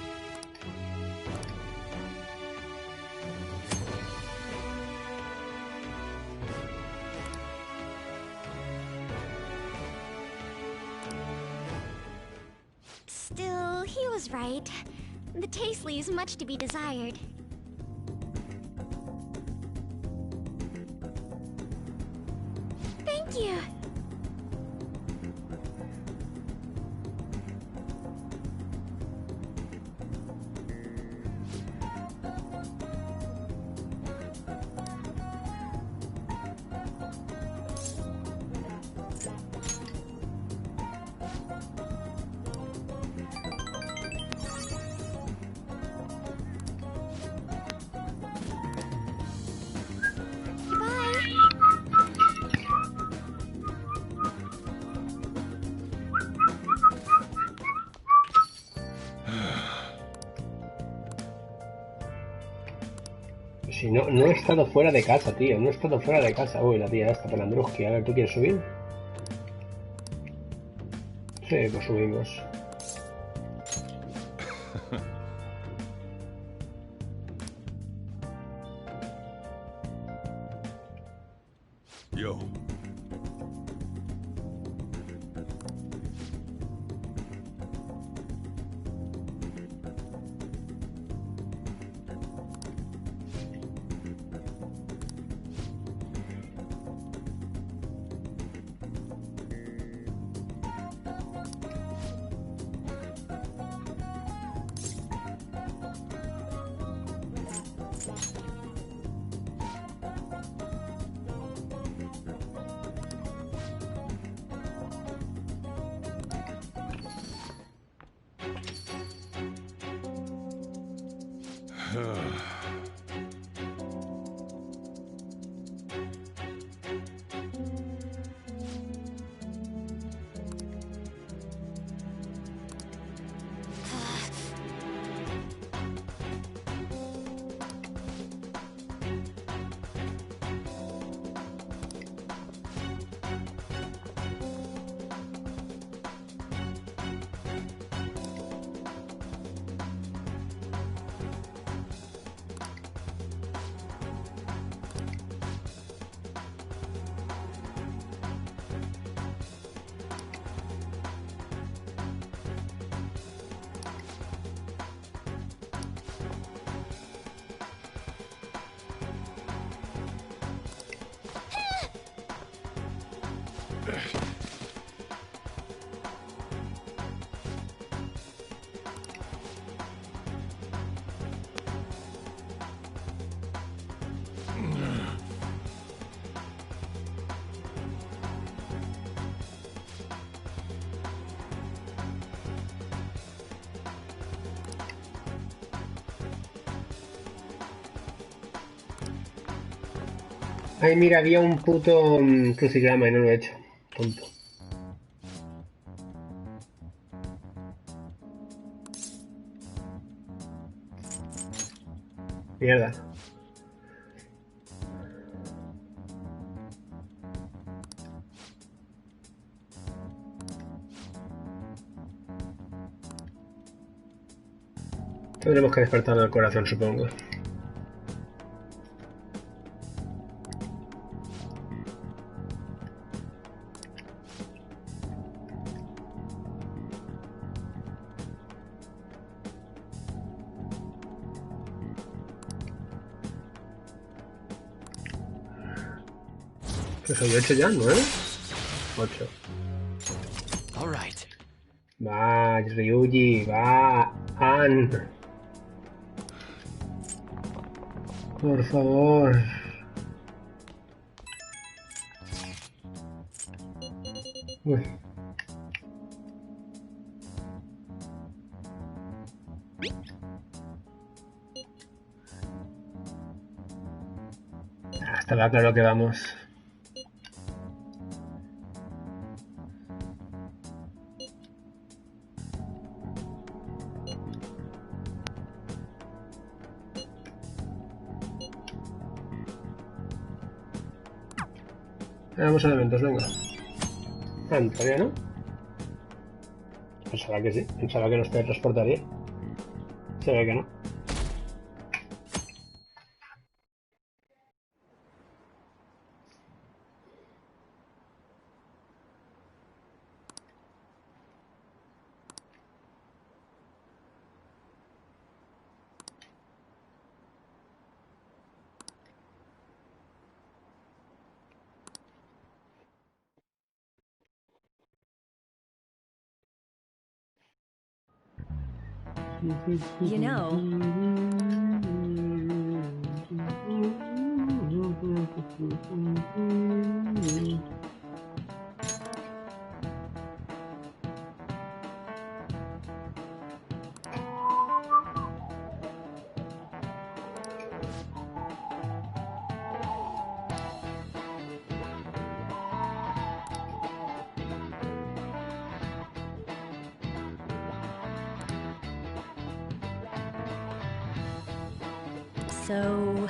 Still, he was right. The taste leaves much to be desired. Thank you. Si no, no he estado fuera de casa, tío. No he estado fuera de casa. Uy, la tía esta pelandrusqui. A ver, ¿tú quieres subir? Sí, pues subimos. Yo. Ay, mira, había un puto crucigrama y no lo he hecho. Tonto. Mierda. Tendremos que despertar el corazón, supongo. ¿Qué soy? 8 ya? ¿9? 8. All right. Va, Ryuji, va, Ann. Por favor. Uy. Estaba claro que vamos. Vamos a eventos, venga. Ah, todavía no. Pensaba que sí, pensaba que nos teletransportaría. Se ve que no. You know, so...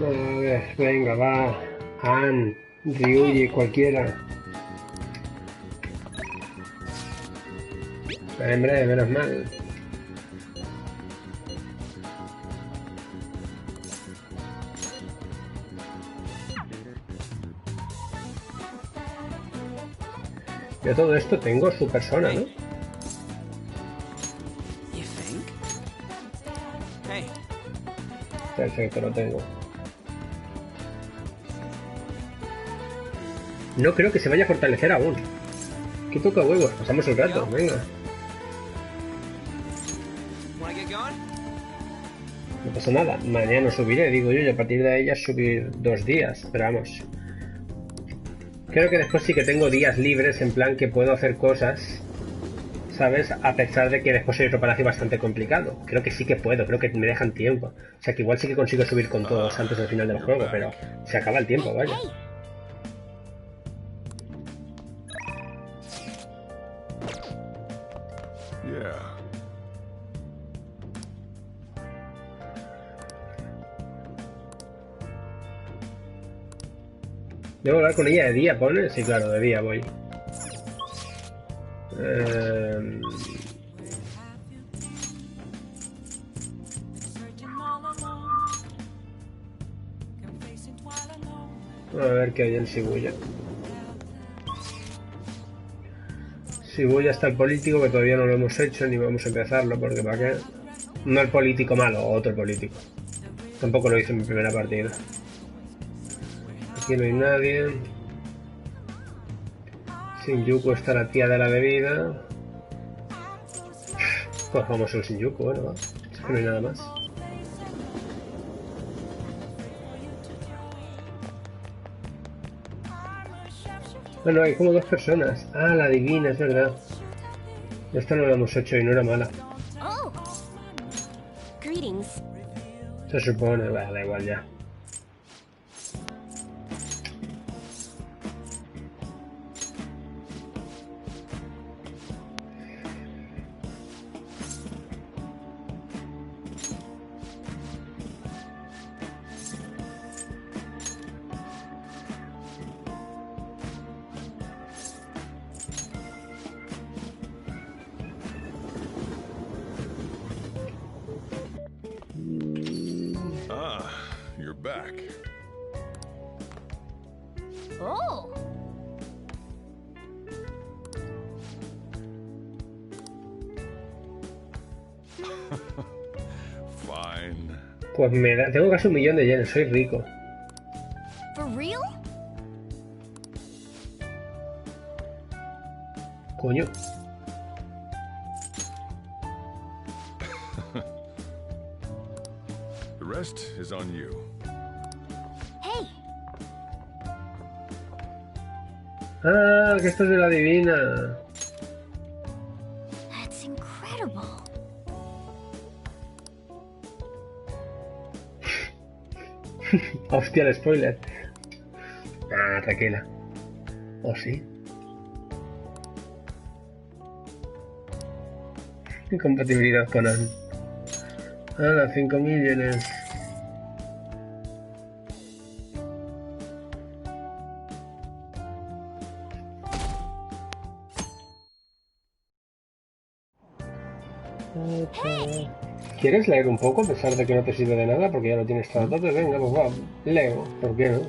A ver, venga, va. Han, Ryuji, cualquiera. Hombre, menos mal. Yo todo esto tengo su persona, ¿no? Perfecto, lo tengo. No creo que se vaya a fortalecer aún. Qué toca huevos, pasamos el rato, venga. No pasa nada, mañana subiré, digo yo, y a partir de ahí ya subir 2 días, pero vamos. Creo que después sí que tengo días libres, en plan que puedo hacer cosas, ¿sabes? A pesar de que después hay otro palacio bastante complicado. Creo que sí que puedo, creo que me dejan tiempo. O sea que igual sí que consigo subir con todos antes del final del juego, pero se acaba el tiempo, vaya. ¿Debo hablar con ella de día, pone? Sí, claro, de día voy. A ver qué hay en Shibuya. Shibuya está el político, que todavía no lo hemos hecho ni vamos a empezarlo, porque ¿para qué? No el político malo, otro político. Tampoco lo hice en mi primera partida. Aquí no hay nadie. Shinjuku está la tía de la bebida. Pues vamos al Shinjuku, bueno, va. Es que no hay nada más. Bueno, hay como 2 personas. Ah, la divina, es verdad. Esta no la hemos hecho y no era mala. Se supone, bueno, da igual ya. back. Oh! Fine. Pues me da... Tengo casi 1.000.000 de yenes, soy rico. For real? Coño. The rest is on you. Hey! Ah, que esto es de la divina. That's incredible. Hostia, el spoiler. Ah, tranquila. ¿O sí? Incompatibilidad con Anne. Ah, 5.000 yenes. ¿Quieres leer un poco a pesar de que no te sirve de nada porque ya lo tienes todo a tope? Venga, pues va, leo, ¿por qué no?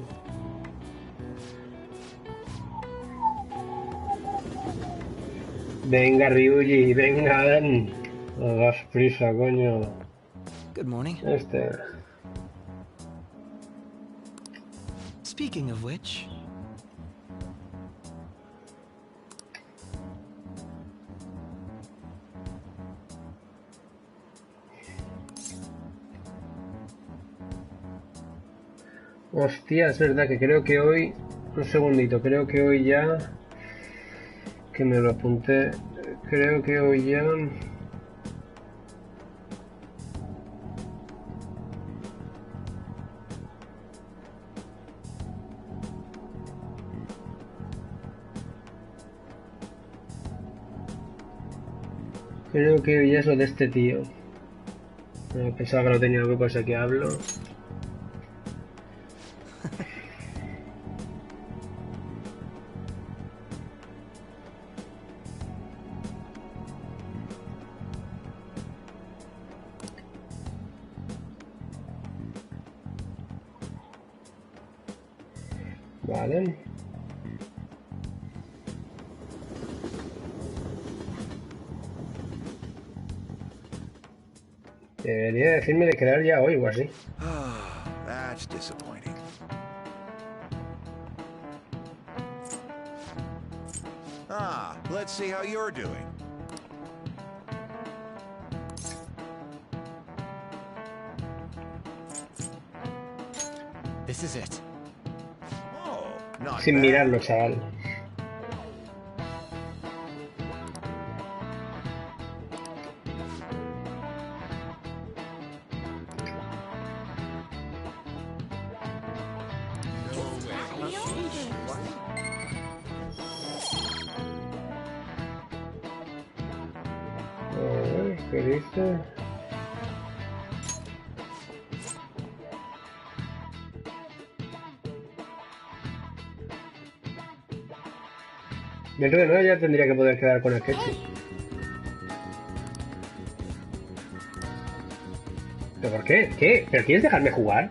Venga, Ryuji, venga, Dan. No das prisa, coño. Good morning. Speaking of which... Hostia, es verdad que creo que hoy... Un segundito, creo que hoy ya... Que me lo apunté... Creo que hoy ya... Creo que hoy ya es lo de este tío. Pensaba que lo tenía algo por ese que hablo. Vale. Debería decirme de crear ya hoy o así. That's disappointing. Let's see how you're doing. This is it. Sin mirarlo, chaval. ¿Qué dice? Dentro de nada ya tendría que poder quedar con el Ketchup. ¿Pero por qué? ¿Qué? ¿Pero quieres dejarme jugar?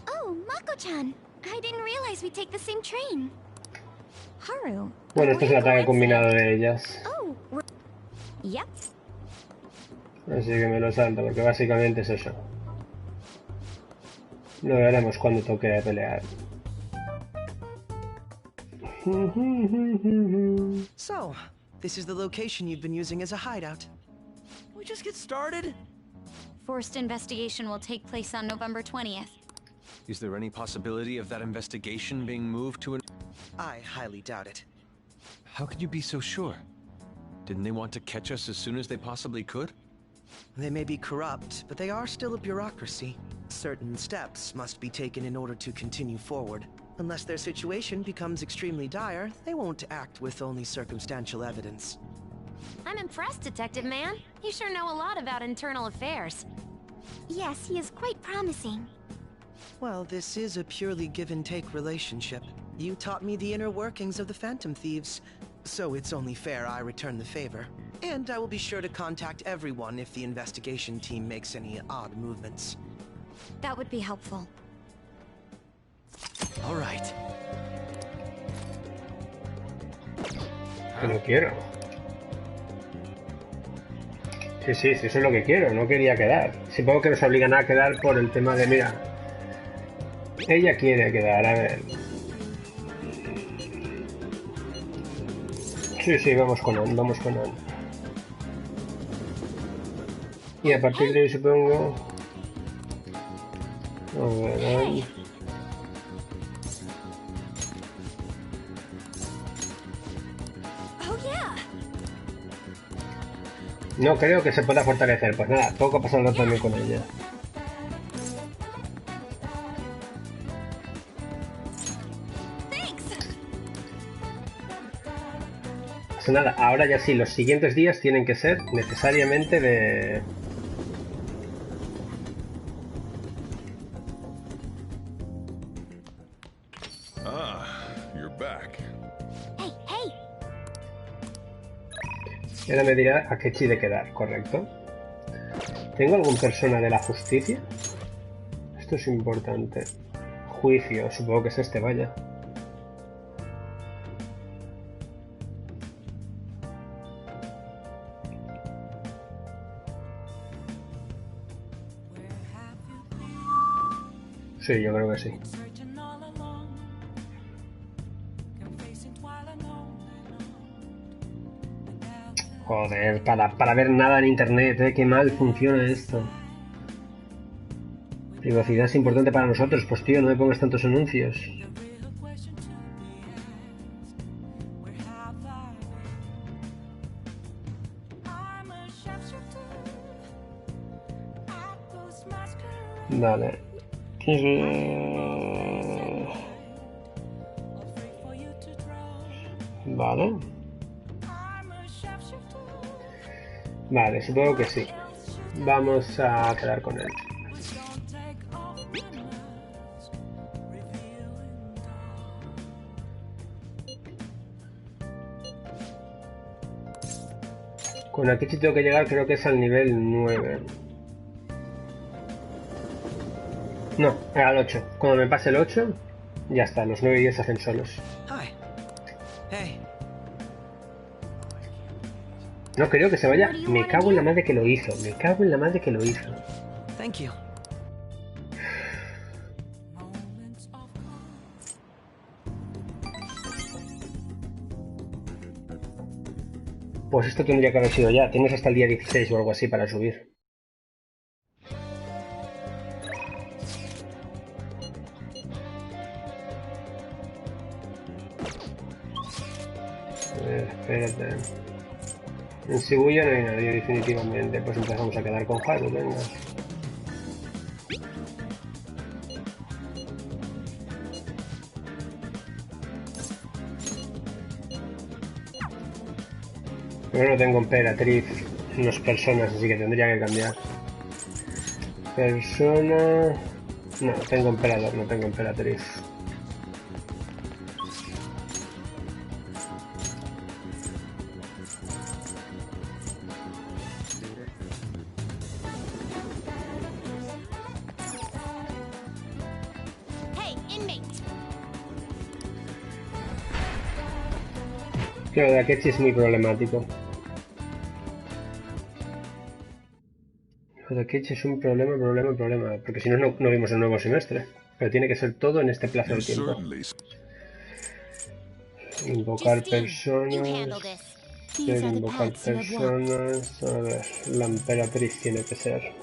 Oh, Mako-chan. I didn't realize we take the same train. Haru. Bueno, esto es el ataque combinado de ellas. Oh, yep. Así que me lo salto, porque básicamente es eso. Lo veremos cuando toque pelear. So, this is the location you've been using as a hideout. We just get started? Forced investigation will take place on November 20th. Is there any possibility of that investigation being moved to an... I highly doubt it. How could you be so sure? Didn't they want to catch us as soon as they possibly could? They may be corrupt, but they are still a bureaucracy. Certain steps must be taken in order to continue forward. Unless their situation becomes extremely dire, they won't act with only circumstantial evidence. I'm impressed, Detective Man. You sure know a lot about internal affairs. Yes, he is quite promising. Well, this is a purely give-and-take relationship. You taught me the inner workings of the Phantom Thieves, so it's only fair I return the favor. And I will be sure to contact everyone if the investigation team makes any odd movements. That would be helpful. All right. Que no quiero. Sí, eso es lo que quiero, no quería quedar. Supongo que nos obligan a quedar por el tema de, mira, ella quiere quedar, a ver. Sí, vamos con On, vamos con On. Y a partir de ahí supongo... A ver, no creo que se pueda fortalecer. Pues nada, tengo que pasarlo también con ella. Pues nada, ahora ya sí, los siguientes días tienen que ser necesariamente de... You're back. Y ahora me dirá a qué de quedar, ¿correcto? ¿Tengo algún persona de la justicia? Esto es importante. Juicio, supongo que es este, vaya. Sí, yo creo que sí. Joder, para ver nada en internet, qué mal funciona esto. Privacidad es importante para nosotros, pues tío, no me pongas tantos anuncios. Vale. Vale. Vale, supongo que sí. Vamos a quedar con él. Con Akechi tengo que llegar, creo que es al nivel 9. No, al 8. Cuando me pase el 8, ya está, los 9 y 10 se hacen solos. No creo que se vaya. Me cago en la madre que lo hizo. Me cago en la madre que lo hizo. Thank you. Pues esto tendría que haber sido ya. Tienes hasta el día 16 o algo así para subir. A ver, espérate. En Shibuya no hay nadie, definitivamente. Pues empezamos a quedar con Haru, venga. Pero no tengo emperatriz, no es personas, así que tendría que cambiar. Persona... No, tengo emperador, no tengo emperatriz. Claro, de Akechi es muy problemático. Lo de Akechi es un problema, porque si no, no vimos el nuevo semestre. Pero tiene que ser todo en este plazo de tiempo. Invocar personas... Invocar personas... A ver, la emperatriz tiene que ser...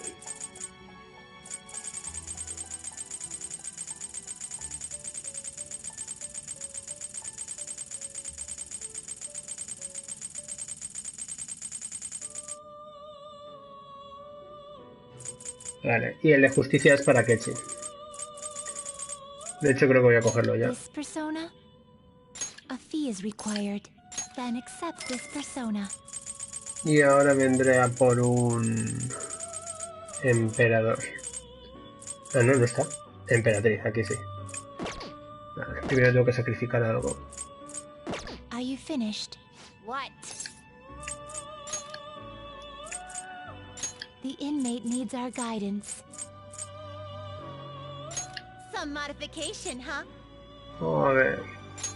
Vale, y el de justicia es para Akechi. De hecho, creo que voy a cogerlo ya. This persona? A fee is required. Then accept this persona. Y ahora vendré a por un... emperador. Ah, no, no está. Emperatriz, aquí sí. Vale, primero tengo que sacrificar algo. Are you finished? What? The inmate needs our guidance. Some modification, huh? A ver.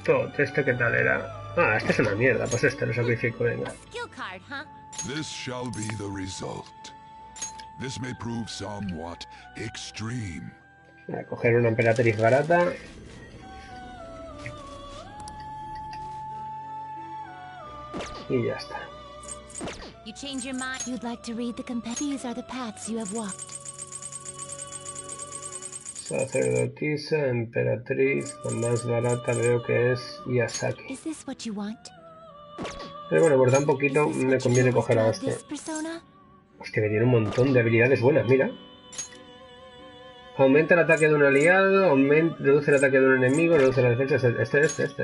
Todo, ¿este qué tal era? Ah, este es una mierda. Pues este lo sacrifico, venga. Skill card, huh? This shall be the result. This may prove somewhat extreme. Voy a coger una emperatriz barata. Y ya está. You change your mind. You'd like to read the These are the paths you have walked. Sacerdotisa, emperatriz, la más barata veo que es Yasaki. Is this what you want? Pero bueno, por tan poquito me conviene coger a este. Hostia, que tiene un montón de habilidades buenas, mira. Aumenta el ataque de un aliado, reduce el ataque de un enemigo, reduce la defensa. Este.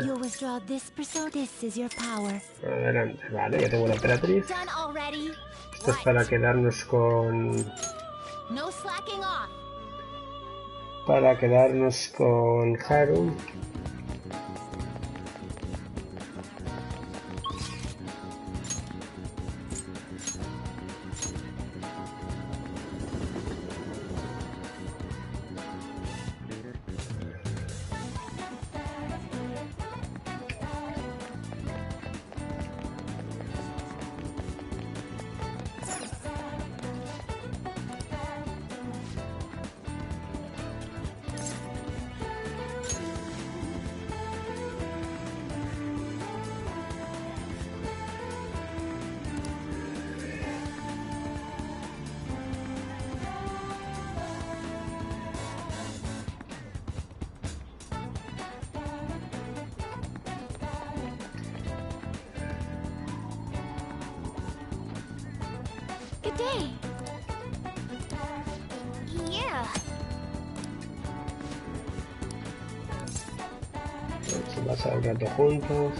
Adelante, vale, ya tengo una emperatriz. Esto es para quedarnos con... Para quedarnos con Haru. Good day. Yeah. Vamos a pasar un rato juntos.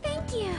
Thank you.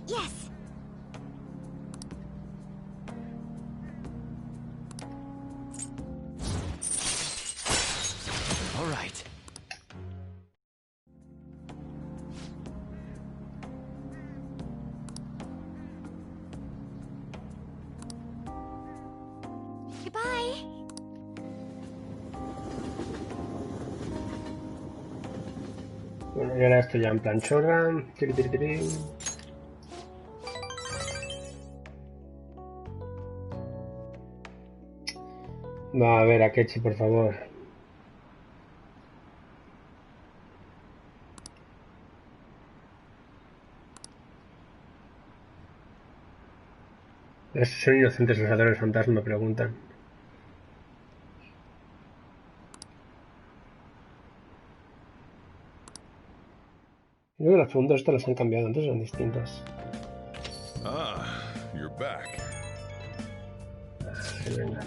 Yes. Bueno, y ahora esto ya en plan chorra. Tiri, tiri, tiri. Va, a ver, Akechi, por favor. ¿Son inocentes los ladrones fantasma? Preguntan. Creo que las preguntas estas las han cambiado, antes eran distintas. Ah, you're back. Venga.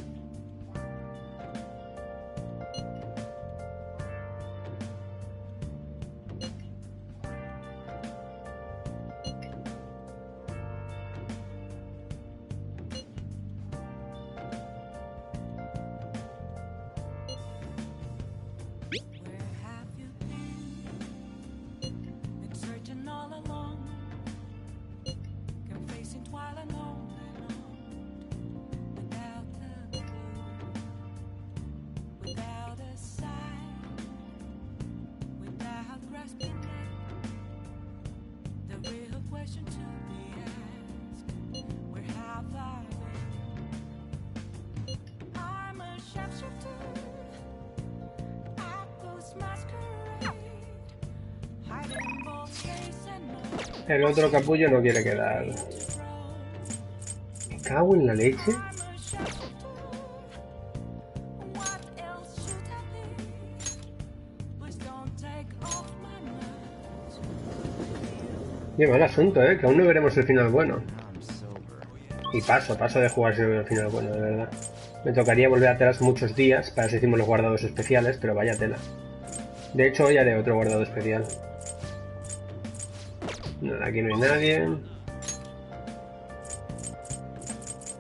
El otro capullo no quiere quedar. Me cago en la leche. Qué mal asunto, que aún no veremos el final bueno. Y paso de jugar sin el final bueno, de verdad. Me tocaría volver atrás muchos días para eso hicimos los guardados especiales, pero vaya tela. De hecho, hoy haré otro guardado especial. No, aquí no hay nadie.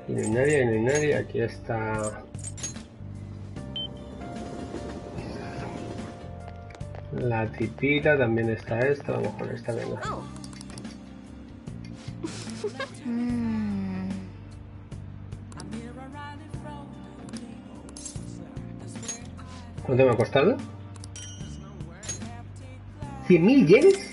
Aquí no hay nadie, no hay nadie. Aquí está... la tipita, también está esta. Vamos con esta, venga. ¿Cuánto me ha costado? ¿100.000 yenes?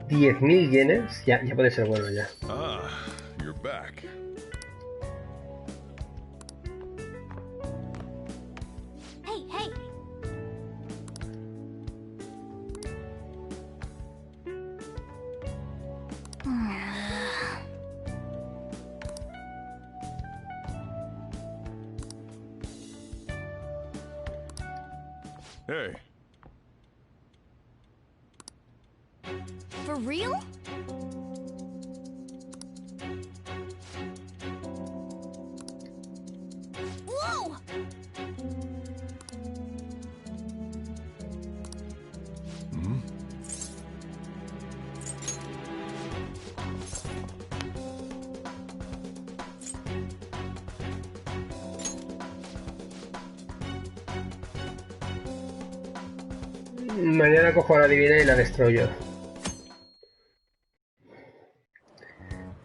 ¿10.000 yenes? Ya puede ser bueno ya. Ah, you're back. Hey, hey. Hey. For real? Whoa! Mañana cojo a la divina y la destruyo.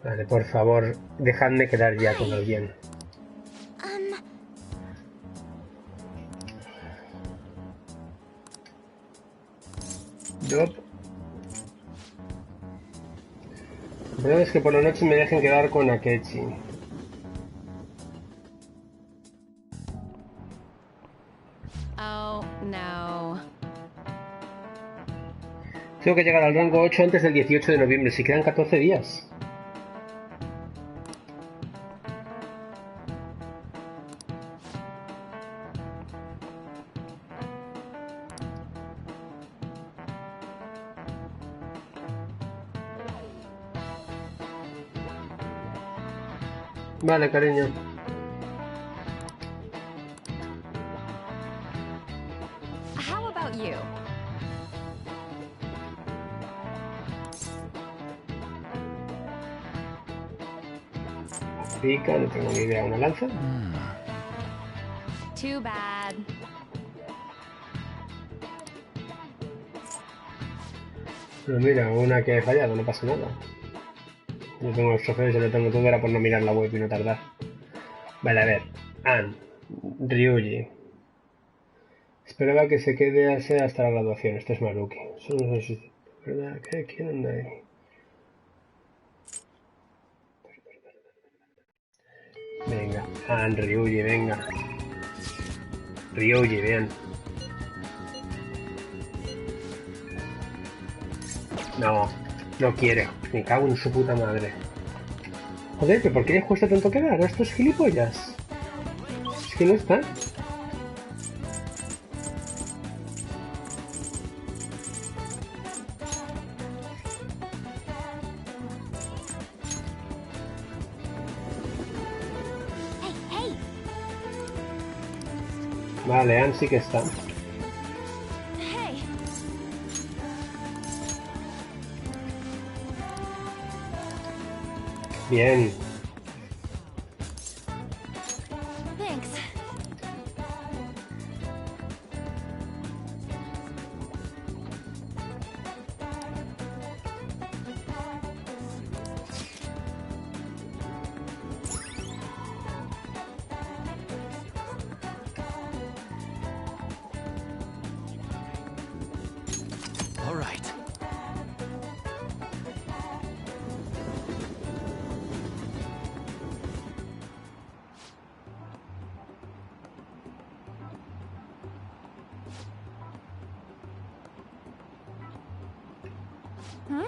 Vale, por favor, dejadme quedar ya con alguien. Drop. La verdad es que por la noche me dejen quedar con Akechi. Oh, no. Tengo que llegar al rango 8 antes del 18 de noviembre, si quedan 14 días. Vale, cariño. How about you? Pica, no tengo ni idea. ¿Una lanza? Too bad. Pero mira, una que he fallado, no pasa nada. Yo tengo los trofeos, yo lo tengo todo, era por no mirar la web y no tardar. Vale, a ver. Anne, Ryuji. Esperaba que se quede hasta la graduación. Esto es Maruki. Solo no sé si... ¿Verdad? ¿Quién anda ahí? Venga, Anne, Ryuji, venga. Ryuji, bien. No, no quiere. Me cago en su puta madre. Joder, ¿pero por qué les cuesta tanto quedar a estos gilipollas? Es que no están. Vale, Anne sí que está. Bien. Thanks. All right. Huh?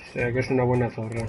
O sea que es una buena zorra.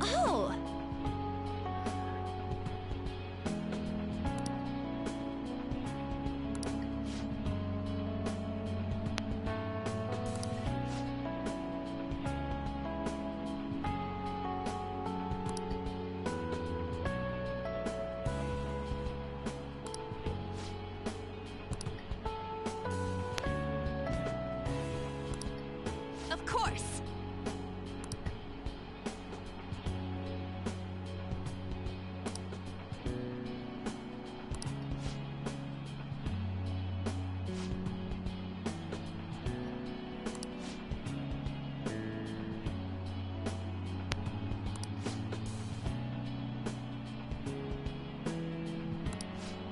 Oh! Of course!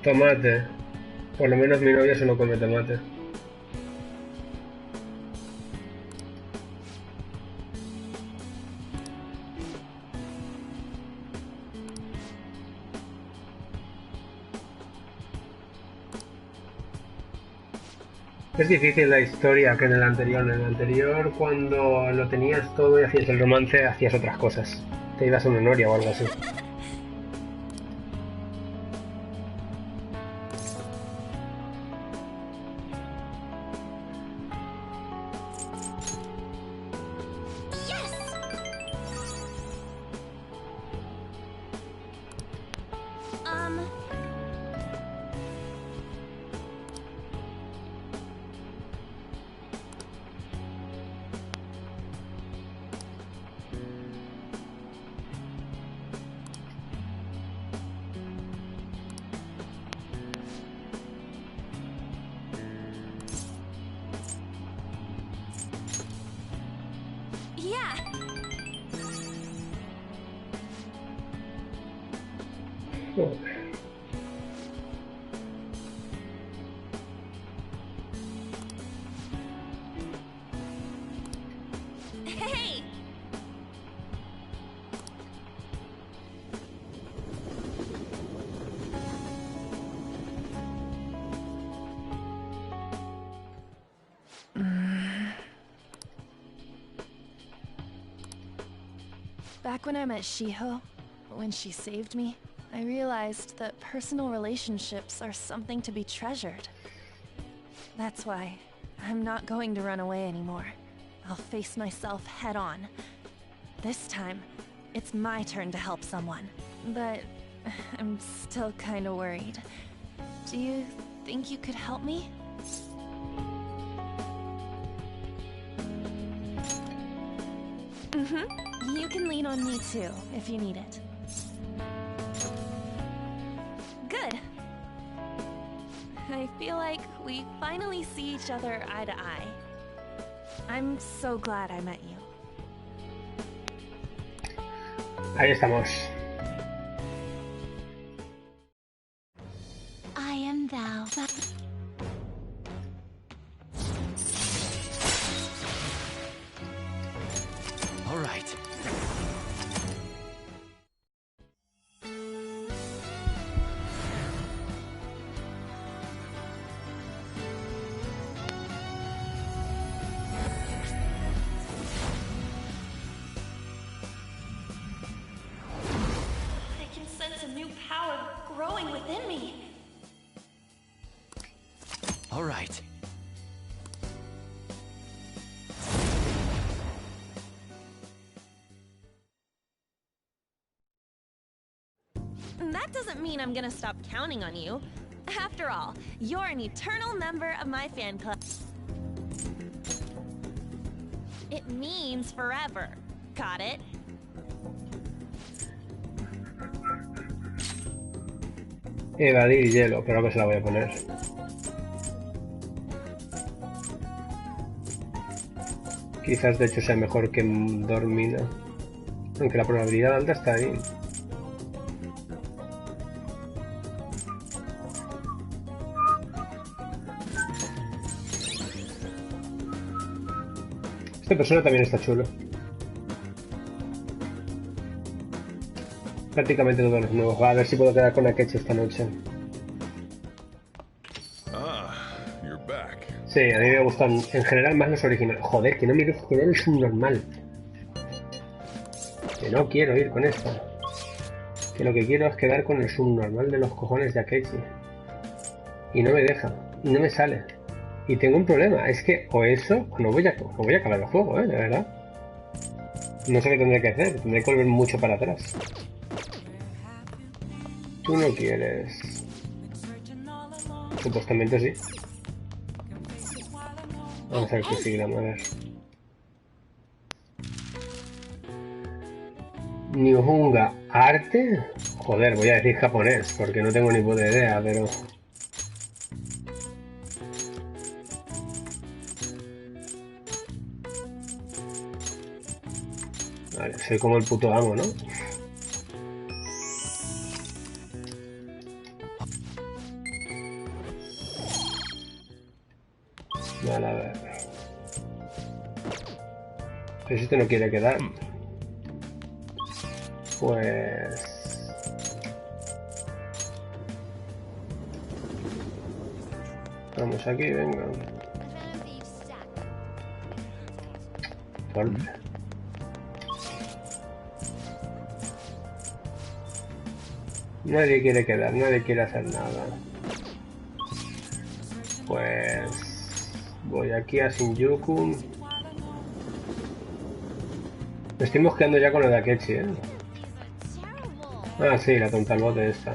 Tomate. Por lo menos mi novia se no come tomate. Es difícil la historia que en el anterior. En el anterior, cuando lo tenías todo y hacías el romance, hacías otras cosas. Te ibas a una noria o algo así. Hey! Back when I met Shiho, when she saved me, I realized that personal relationships are something to be treasured. That's why I'm not going to run away anymore. I'll face myself head on. This time, it's my turn to help someone. But I'm still kinda worried. Do you think you could help me? Mm-hmm. You can lean on me too, if you need it. Good. I feel like we finally see each other eye to eye. I'm so glad I met you. Ahí estamos. I am thou. All right. I can sense a new power growing within me. All right. That doesn't mean I'm gonna stop counting on you. After all, you're an eternal member of my fan club. It means forever. Got it? Evadir hielo, creo que se la voy a poner. Quizás de hecho sea mejor que Dormina. Aunque la probabilidad alta está ahí. Este persona también está chulo. Prácticamente todos los nuevos. Va a ver si puedo quedar con Akechi esta noche. You're back. Sí, a mí me gustan en general más los originales. Joder, que no me dejo quedar el subnormal. Que no quiero ir con esto. Que lo que quiero es quedar con el subnormal de los cojones de Akechi. Y no me deja. Y no me sale. Y tengo un problema. Es que o eso o no voy a acabar el juego, de verdad. No sé qué tendré que hacer. Tendré que volver mucho para atrás. Tú no quieres. Supuestamente sí. Vamos a ver qué sigue, a ver. Nihonga arte. Joder, voy a decir japonés porque no tengo ni puta idea, pero. Vale, soy como el puto amo, ¿no? Vale, a ver. Pero si este no quiere quedar. Pues... Vamos aquí, venga. Golpe. Nadie quiere quedar, nadie quiere hacer nada. Pues... Voy aquí a Shinjuku. Me estoy mosqueando ya con lo de Akechi, ¿eh? Ah, sí, la tonta al bote esta.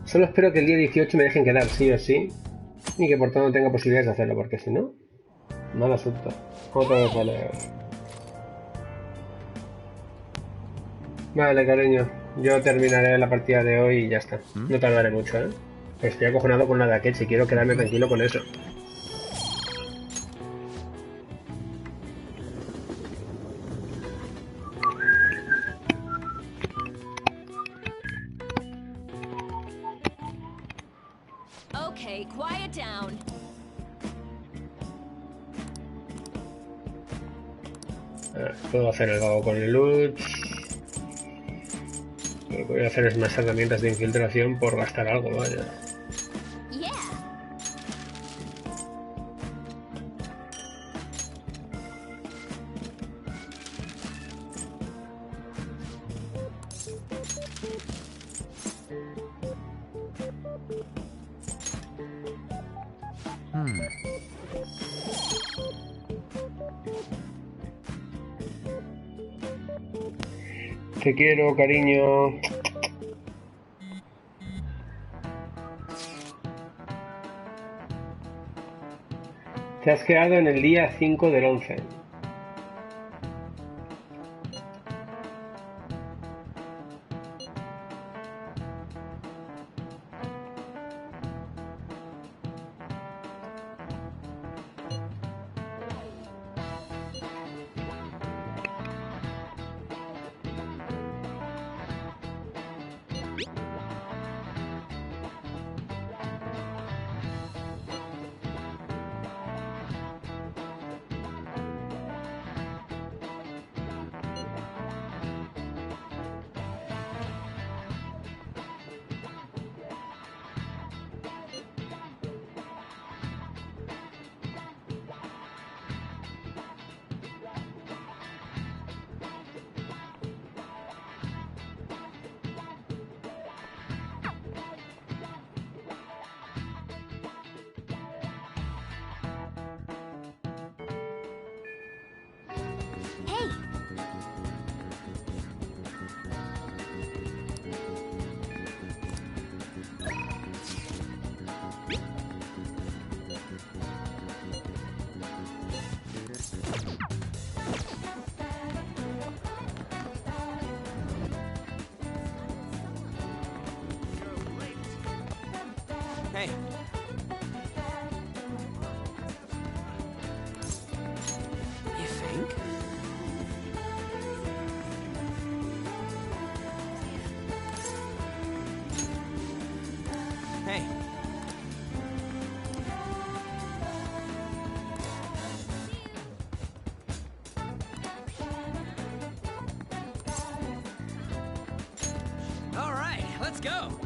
Solo espero que el día 18 me dejen quedar, sí o sí. Y que por tanto no tenga posibilidades de hacerlo, porque si no... mal asunto. Otra vez vale. Vale, cariño. Yo terminaré la partida de hoy y ya está. No tardaré mucho, ¿eh? Estoy acojonado con la de Akechi. Quiero quedarme tranquilo con eso. Okay, quiet down. Puedo hacer el vago con el loot. Lo que voy a hacer es más herramientas de infiltración por gastar algo, vaya. Te quiero, cariño. Te has quedado en el día 5 del 11. Hey. You think? Hey. All right, let's go.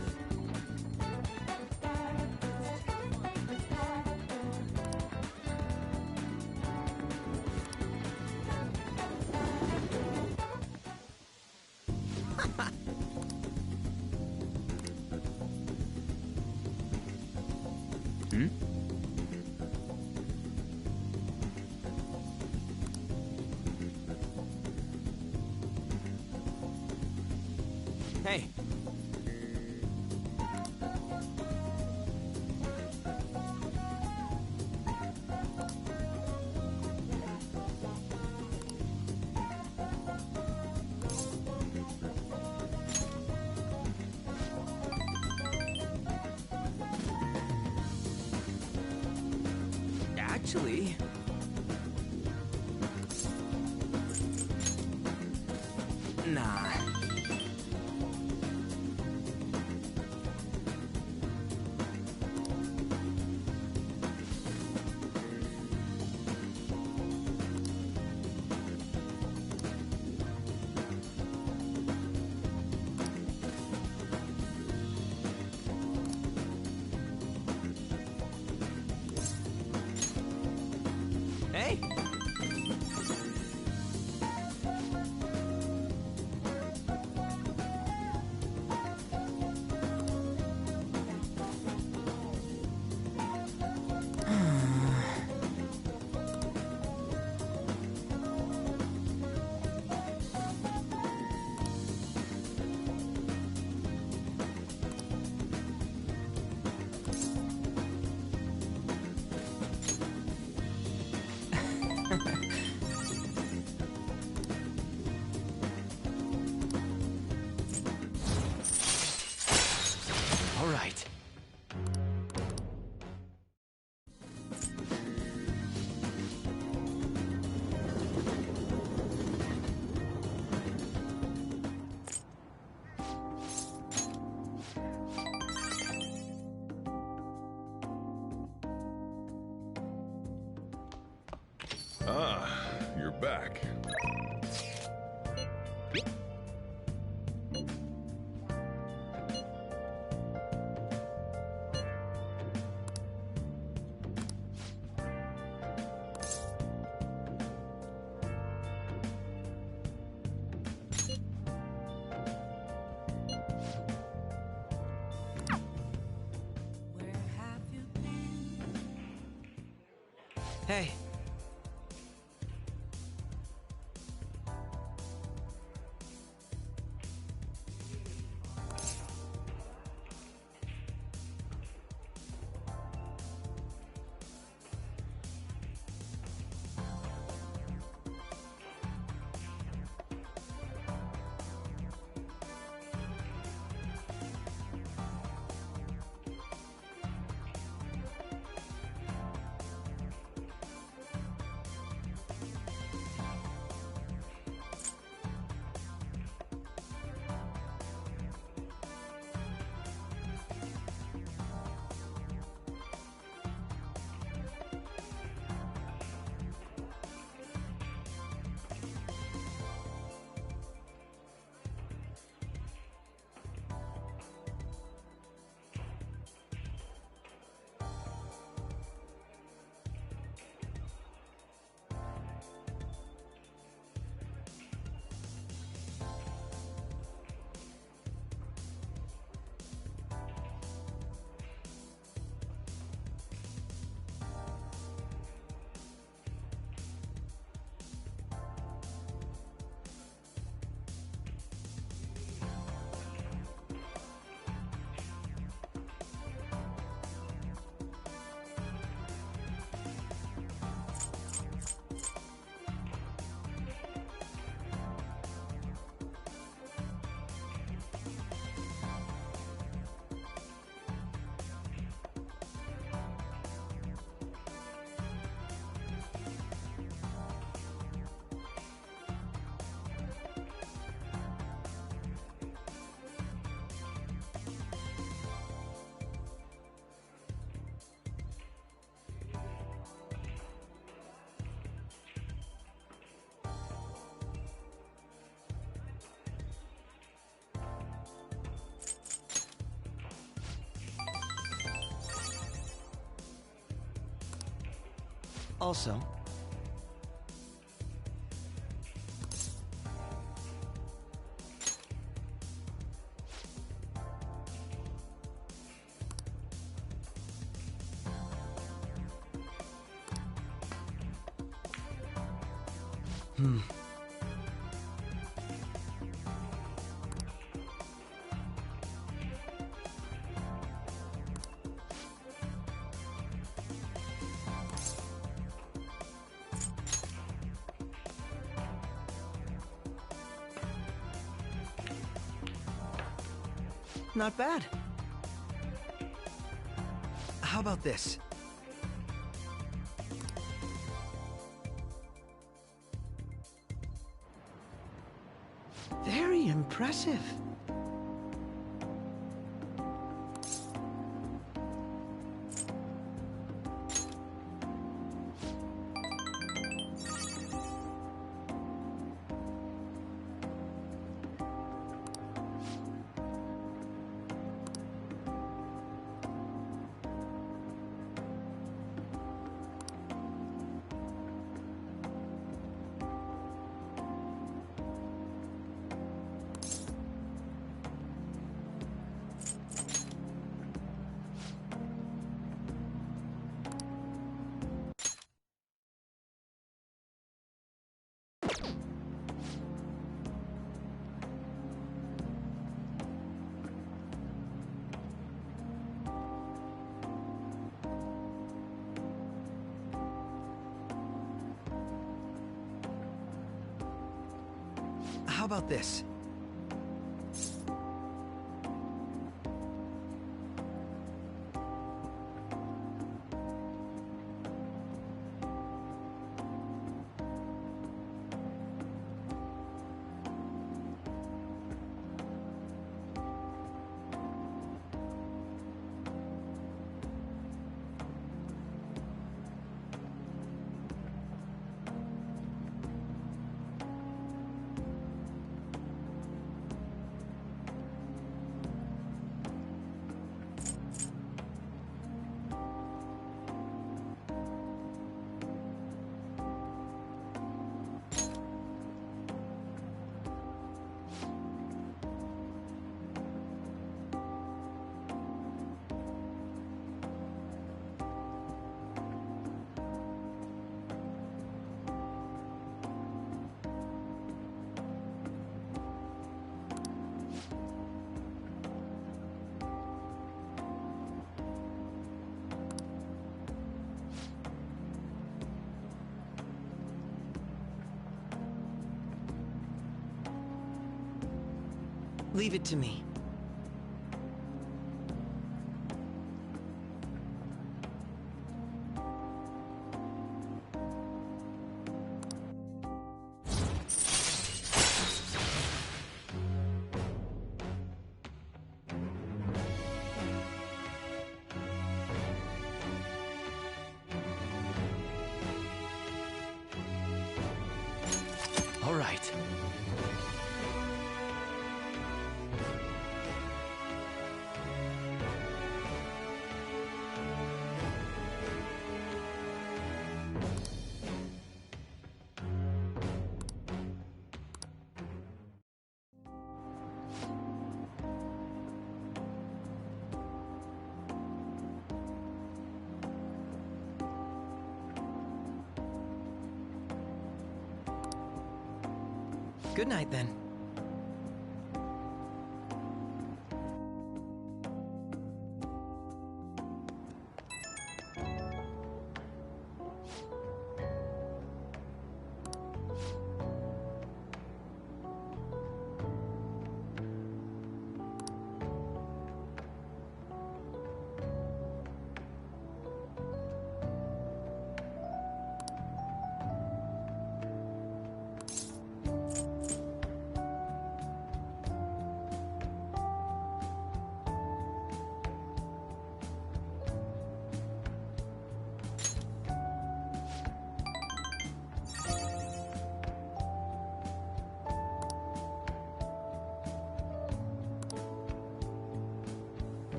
Hey. Actually... Nah. Hey. Ah, you're back. Hey. Also, not bad. How about this? Very impressive. How about this? Leave it to me. All right. Good night, then.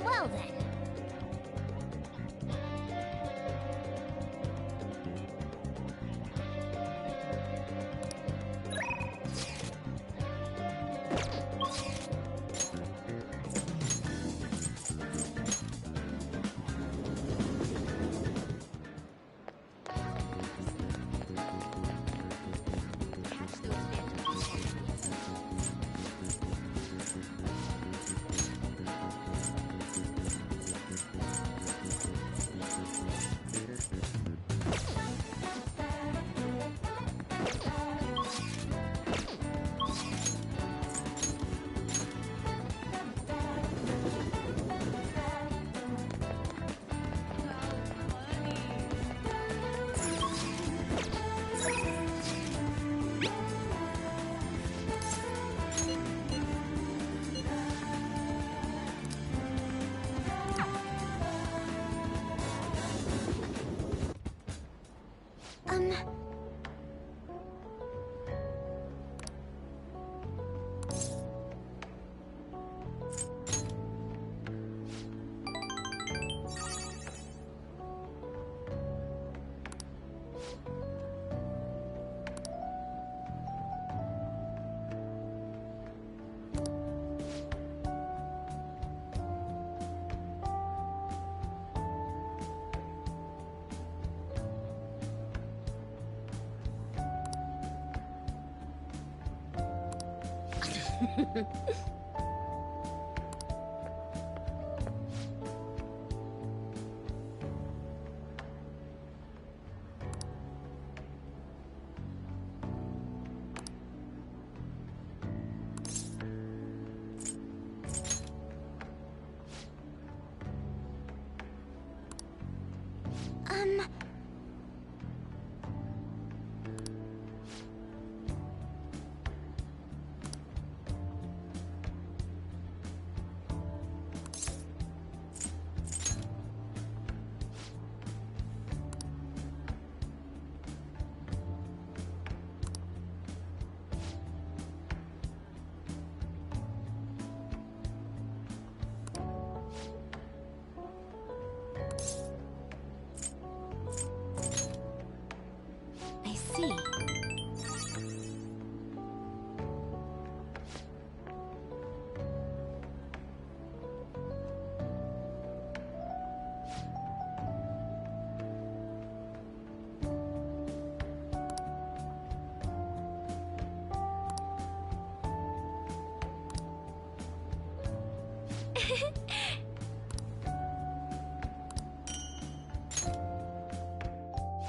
Well then.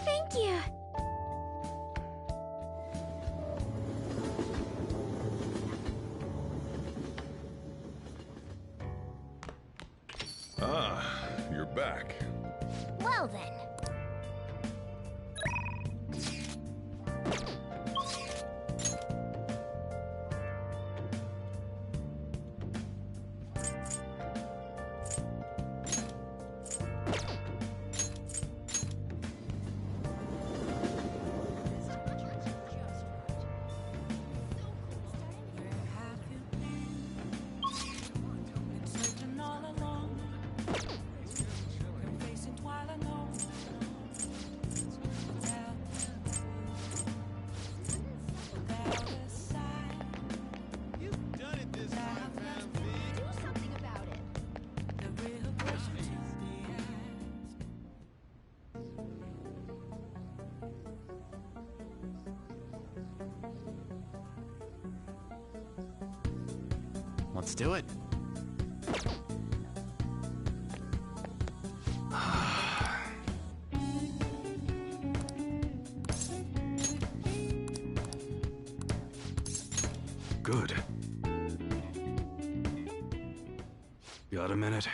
Thank you. Ah, you're back. Well then. Searching all along, facing while alone. Without a sign. You've done it this time, man. Do something about it. The real question to be asked. Let's do it. Good. Got a minute?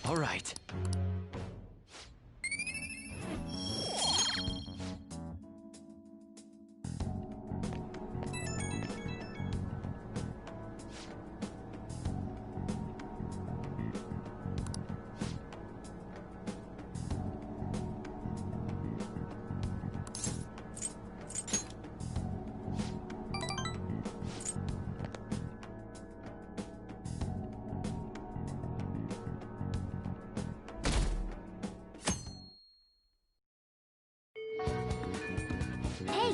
All right. Hey!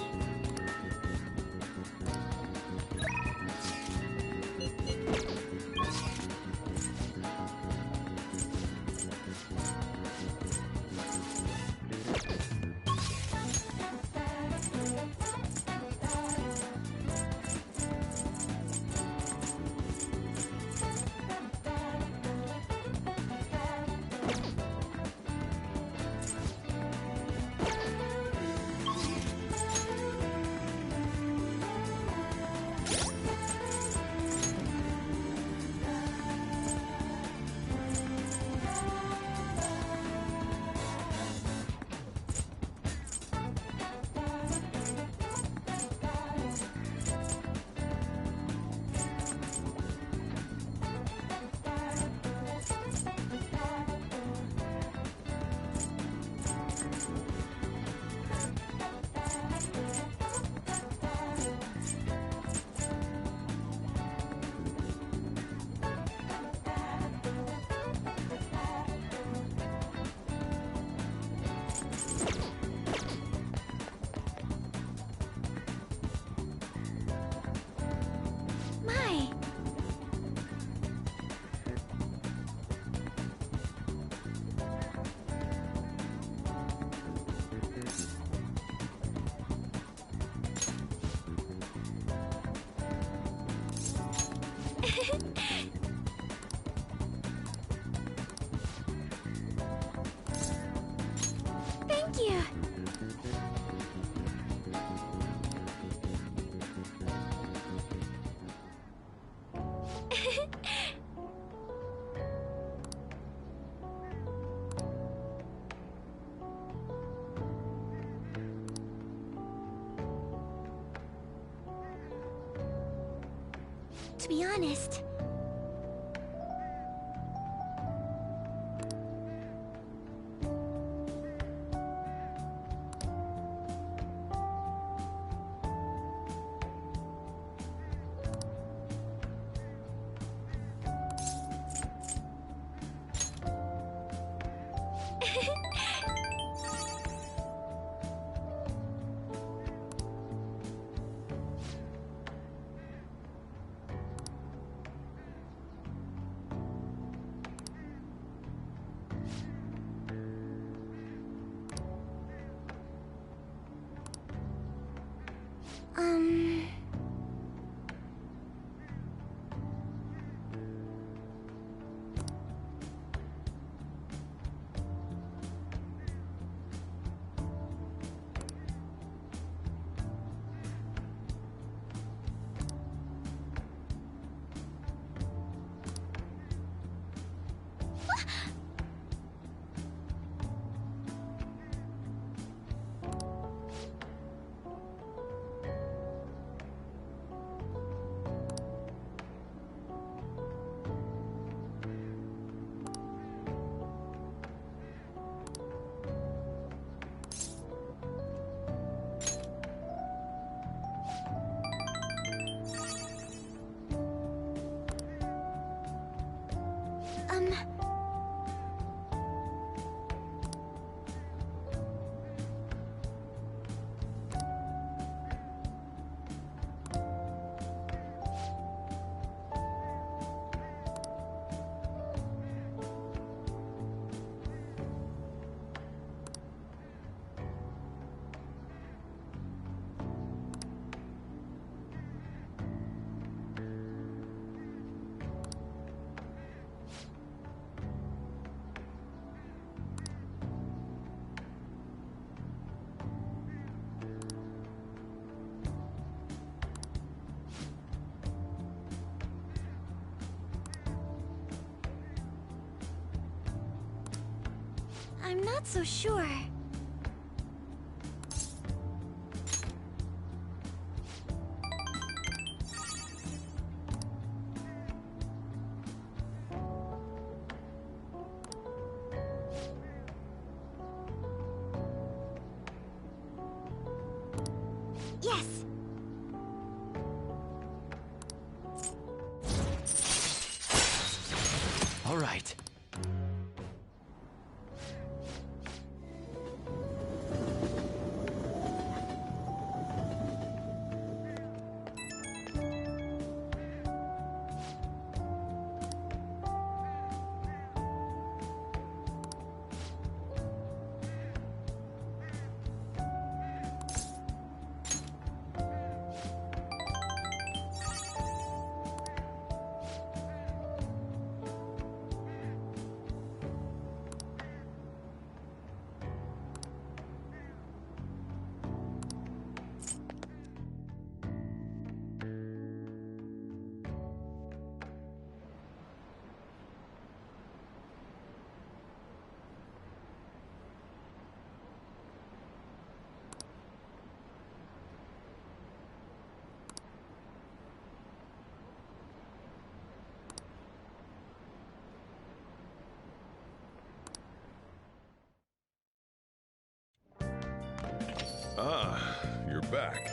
My! Thank you! To be honest, I'm not so sure. Yes! All right. Ah, you're back.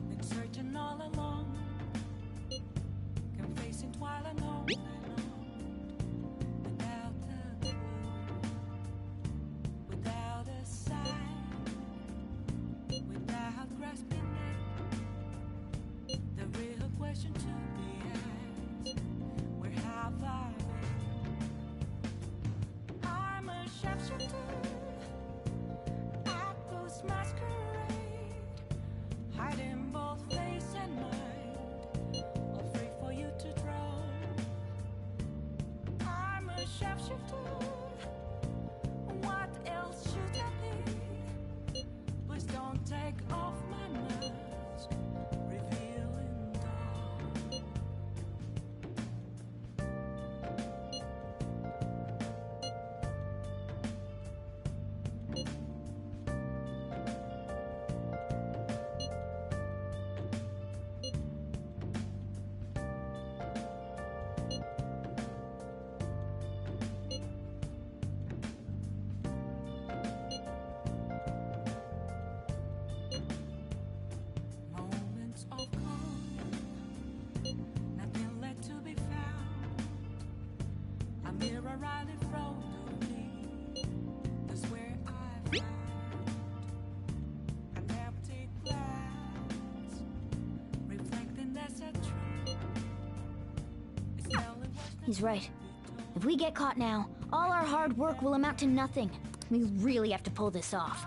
Been searching all along, confessing while I know without a clue, without a sign, without grasping it. The real question to be asked: where have I been? I'm a sharpshooter at those masquerade, hiding both face and mind, afraid for you to draw. I'm a sharpshooter. What else should I be? Please don't take off my mask, revealing dawn. He's right. If we get caught now, all our hard work will amount to nothing. We really have to pull this off.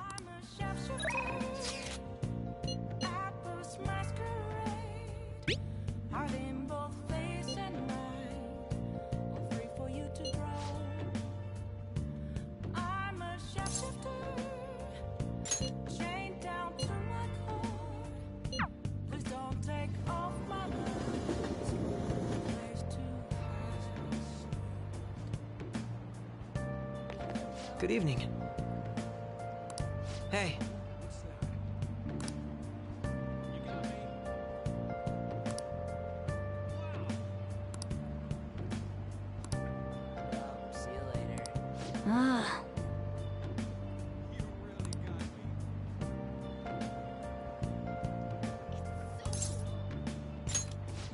Good evening. Hey. See you later. Ah.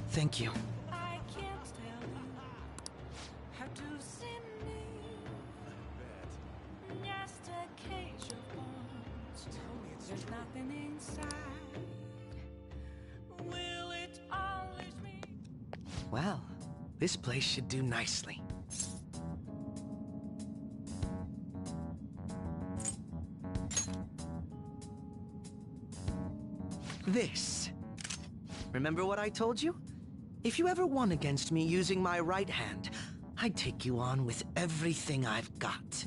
Thank you. There's nothing inside. Will it always be? Well, this place should do nicely. This. Remember what I told you? If you ever won against me using my right hand, I'd take you on with everything I've got.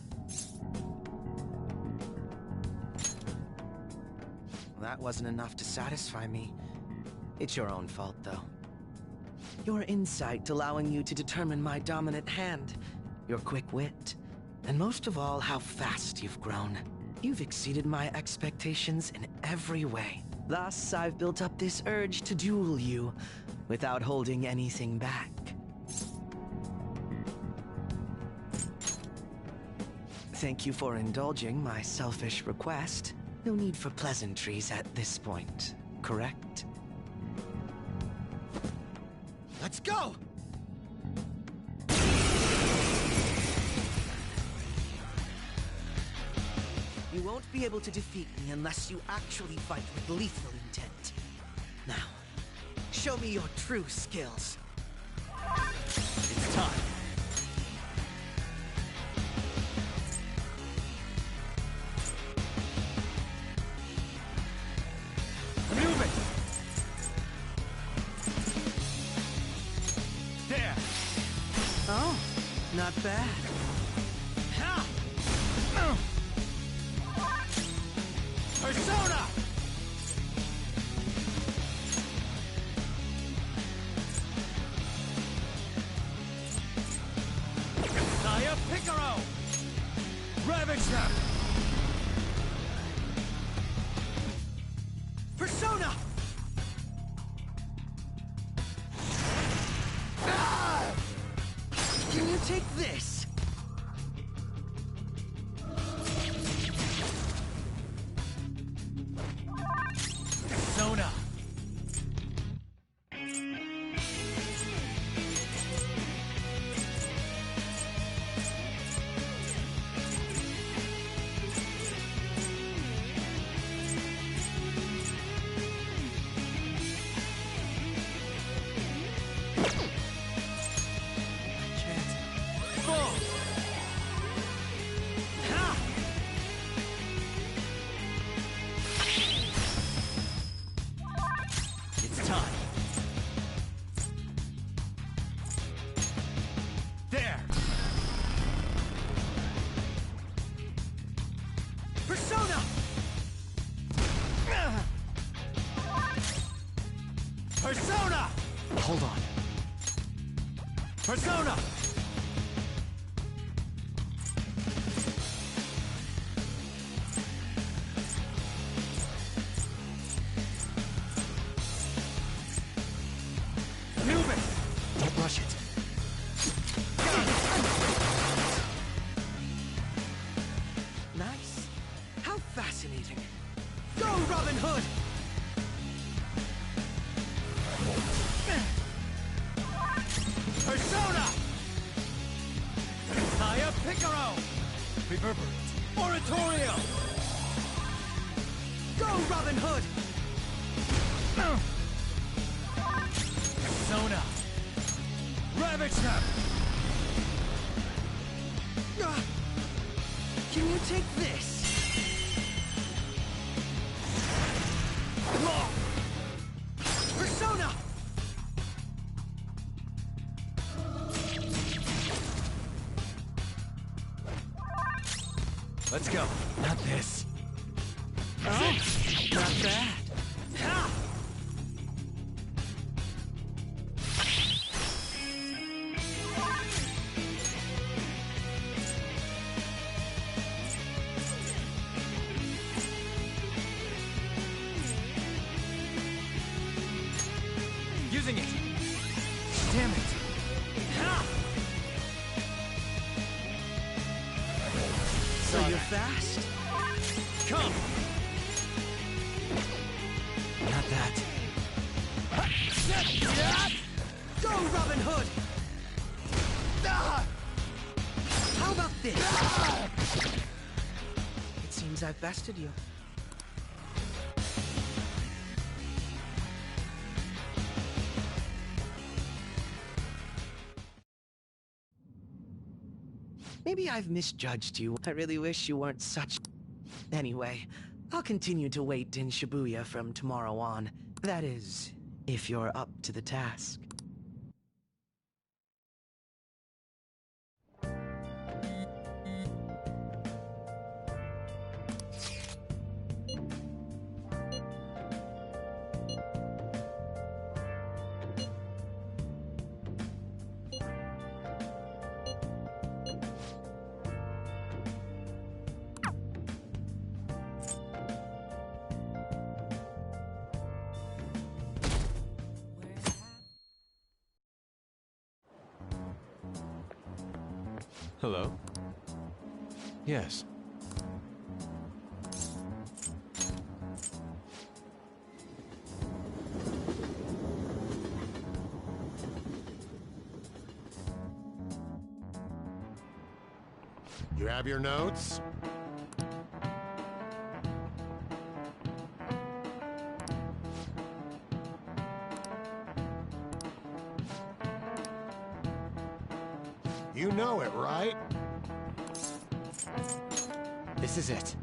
That wasn't enough to satisfy me. It's your own fault, though. Your insight allowing you to determine my dominant hand, your quick wit, and most of all, how fast you've grown. You've exceeded my expectations in every way. Thus, I've built up this urge to duel you without holding anything back. Thank you for indulging my selfish request. No need for pleasantries at this point, correct? Let's go! You won't be able to defeat me unless you actually fight with lethal intent. Now, show me your true skills. It's time. Oh, not bad. Persona! Saya Picaro! Ravage them! Persona! Can you take this? Persona! Persona! Persona! Hold on. Persona! Anubis! Don't rush it. Nice. How fascinating. Go, Robin Hood! Persona! Saya Picaro! Reverberant. Oratorio! Go, Robin Hood! Persona! Ravage them! Can you take this? Persona! Let's go. Not this. Oh, not bad. Using it. Damn it. So you're fast? Come. Not that. Go, Robin Hood! How about this? It seems I've bested you. Maybe I've misjudged you. I really wish you weren't such... Anyway, I'll continue to wait in Shibuya from tomorrow on. That is, if you're up to the task. Hello? Yes. You have your notes? You know it, right? This is it.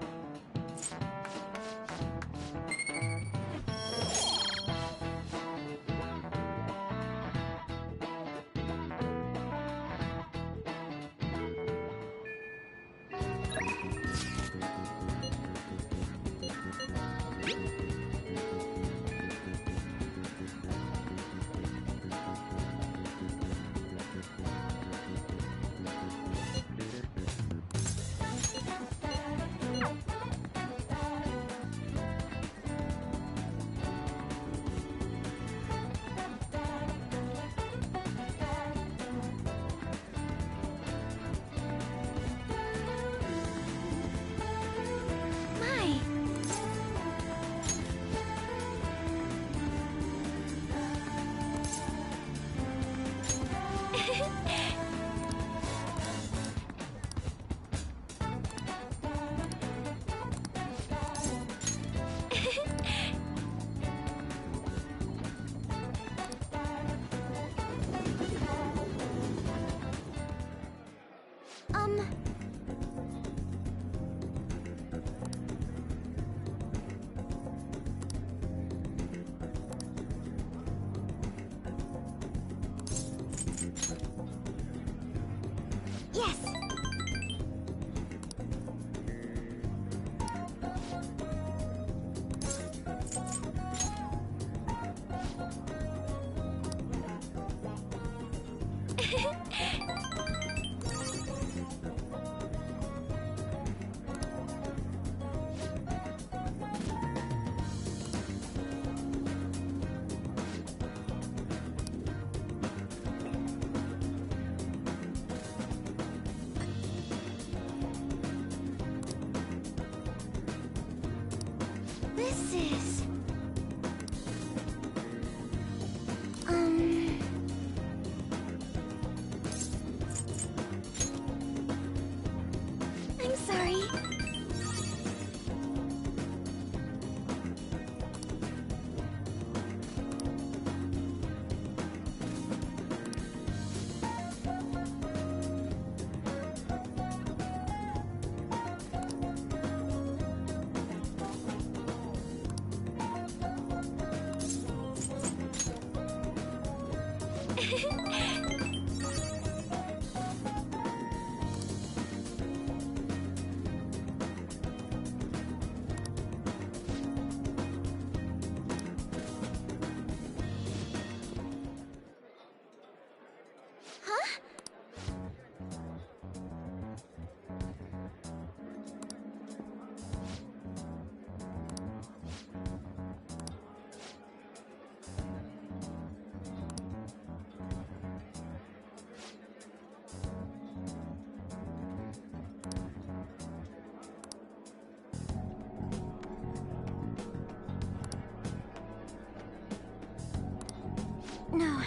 No.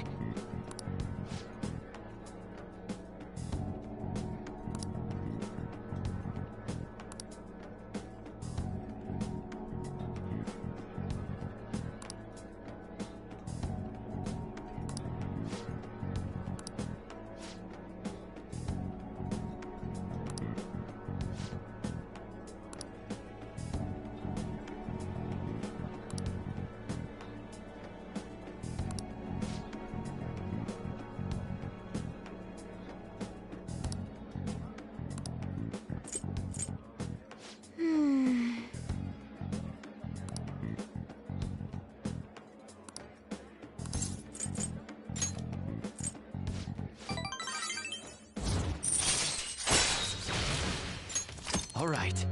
All right.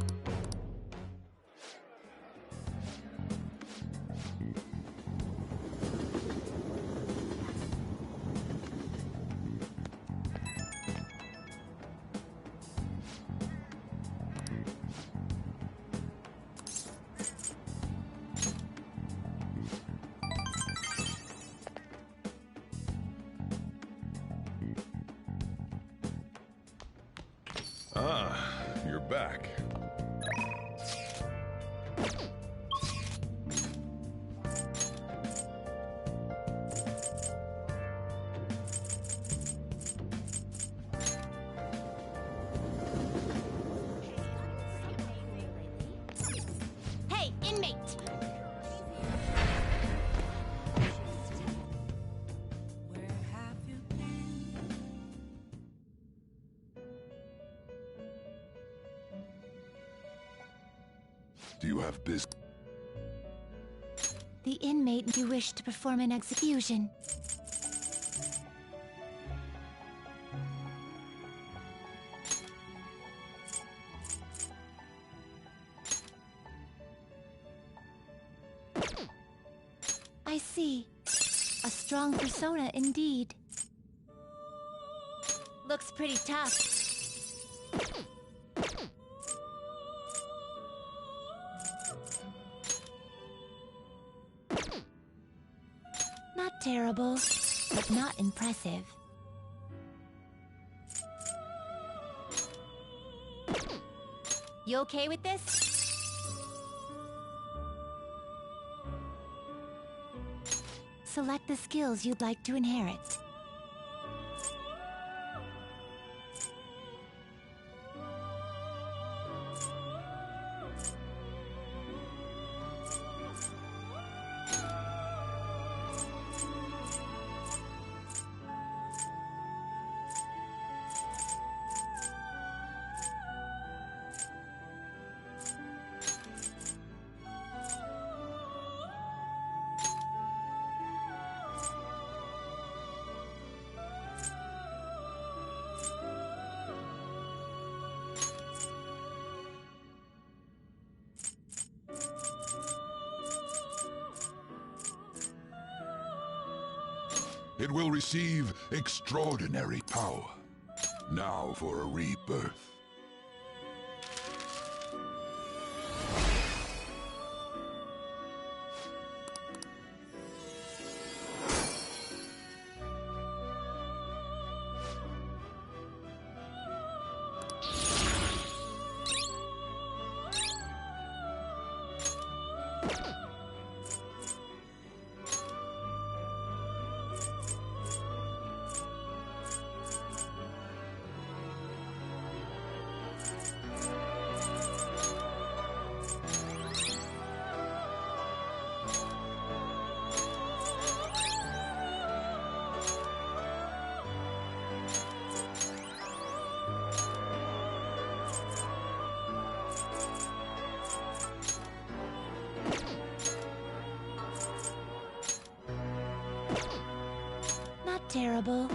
Ah, you're back. Hey, inmate! Do you have business? The inmate you wish to perform an execution. I see. A strong persona indeed. Looks pretty tough. Not terrible, but not impressive. You okay with this? Select the skills you'd like to inherit. It will receive extraordinary power. Now for a rebirth. Not terrible,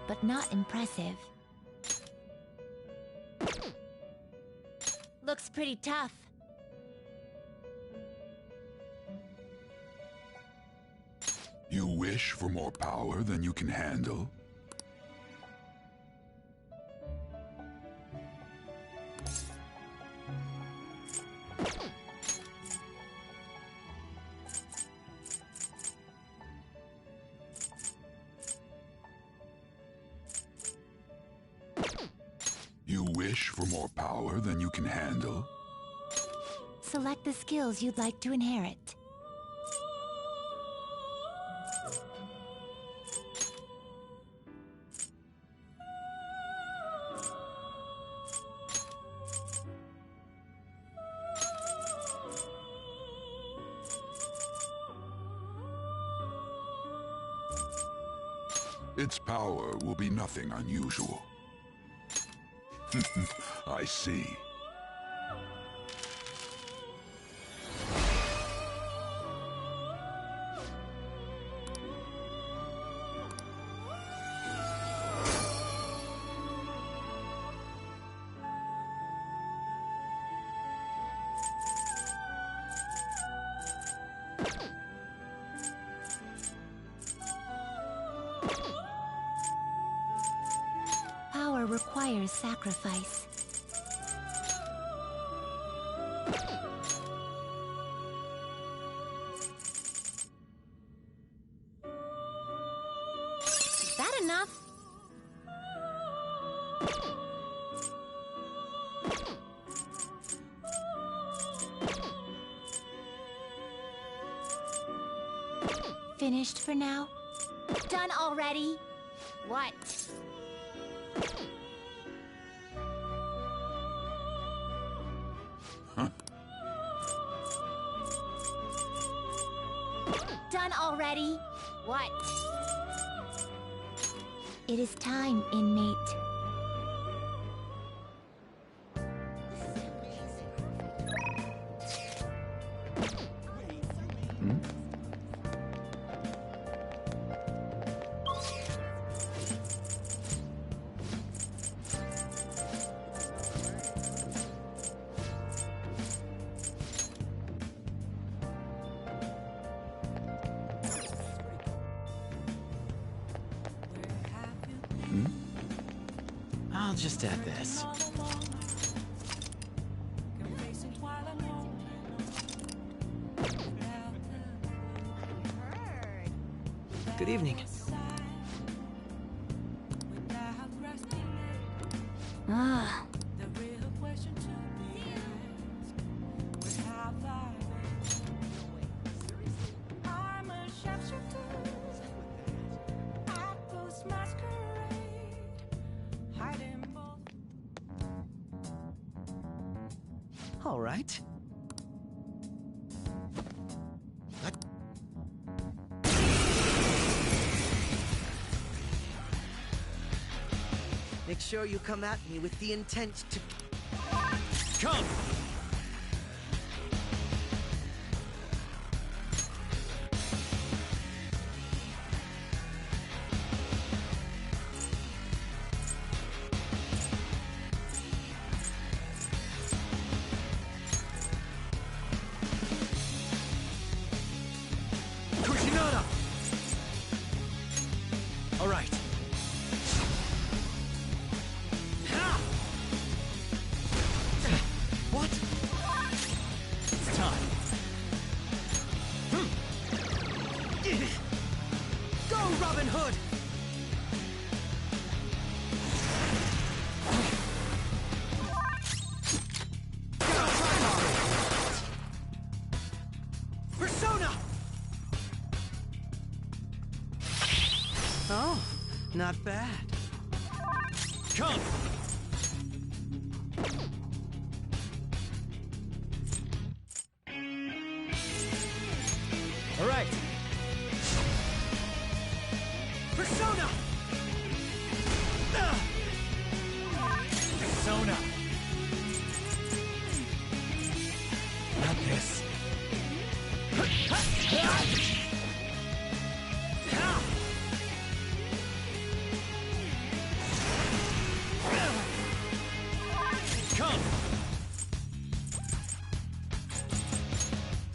but not impressive. Looks pretty tough. You wish for more power than you can handle? wish for more power than you can handle? Select the skills you'd like to inherit. Its power will be nothing unusual. I see. Power requires sacrifice. Is that enough? Finished for now? Done already? What? Done already? What? It is time, inmate. I'll just add this. Good evening. Ah. All right. Make sure you come at me with the intent to... Come! Kushinada! All right. What? It's time. Go, Robin Hood! Persona! Oh, not bad. Come! All right. Persona! Persona! Not this. Come!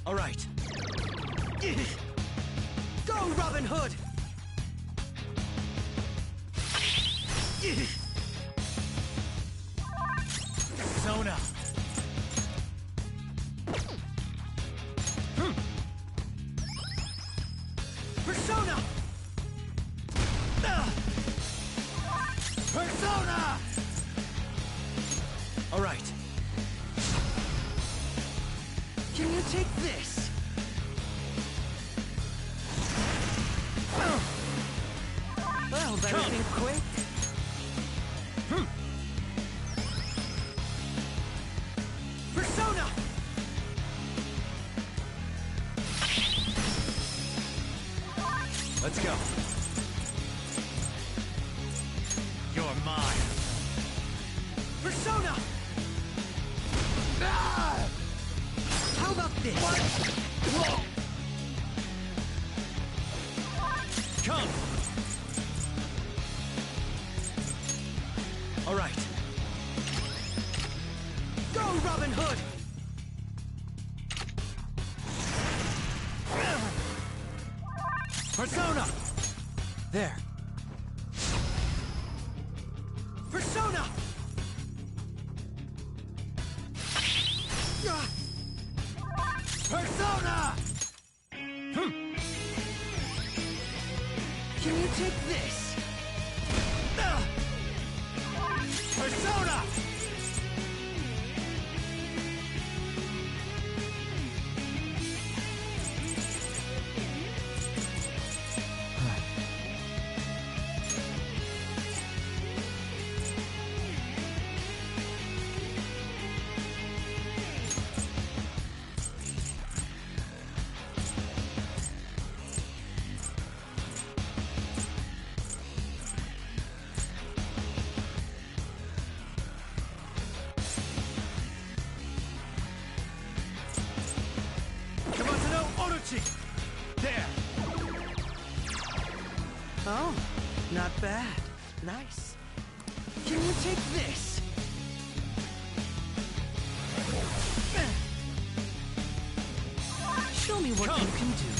All right. Go, Robin Hood! Persona! Persona! Persona! quick? Persona! Let's go. You're mine. Persona! Ah! How about this? What? Come! All right. Go, Robin Hood! Persona! There. Persona! Persona! Can you take this? Persona! There! Oh, not bad. Nice. Can you take this? Show me what you can do.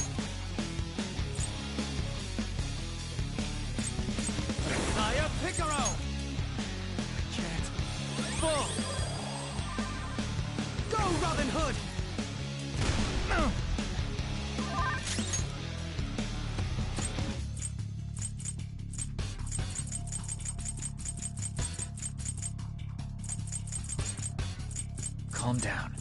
Fire Picaro! Can't. Full! Go, Robin Hood! Calm down.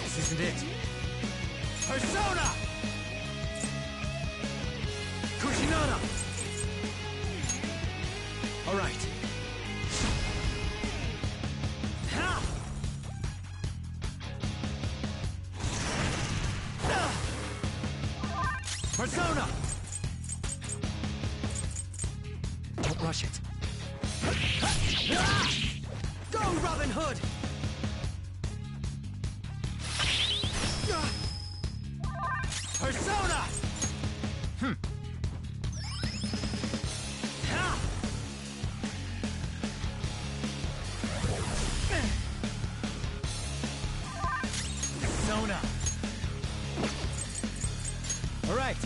This isn't it. Persona! Kushinada! All right. Ha! Persona! Don't rush it. Go, Robin Hood! Persona! Persona! All right.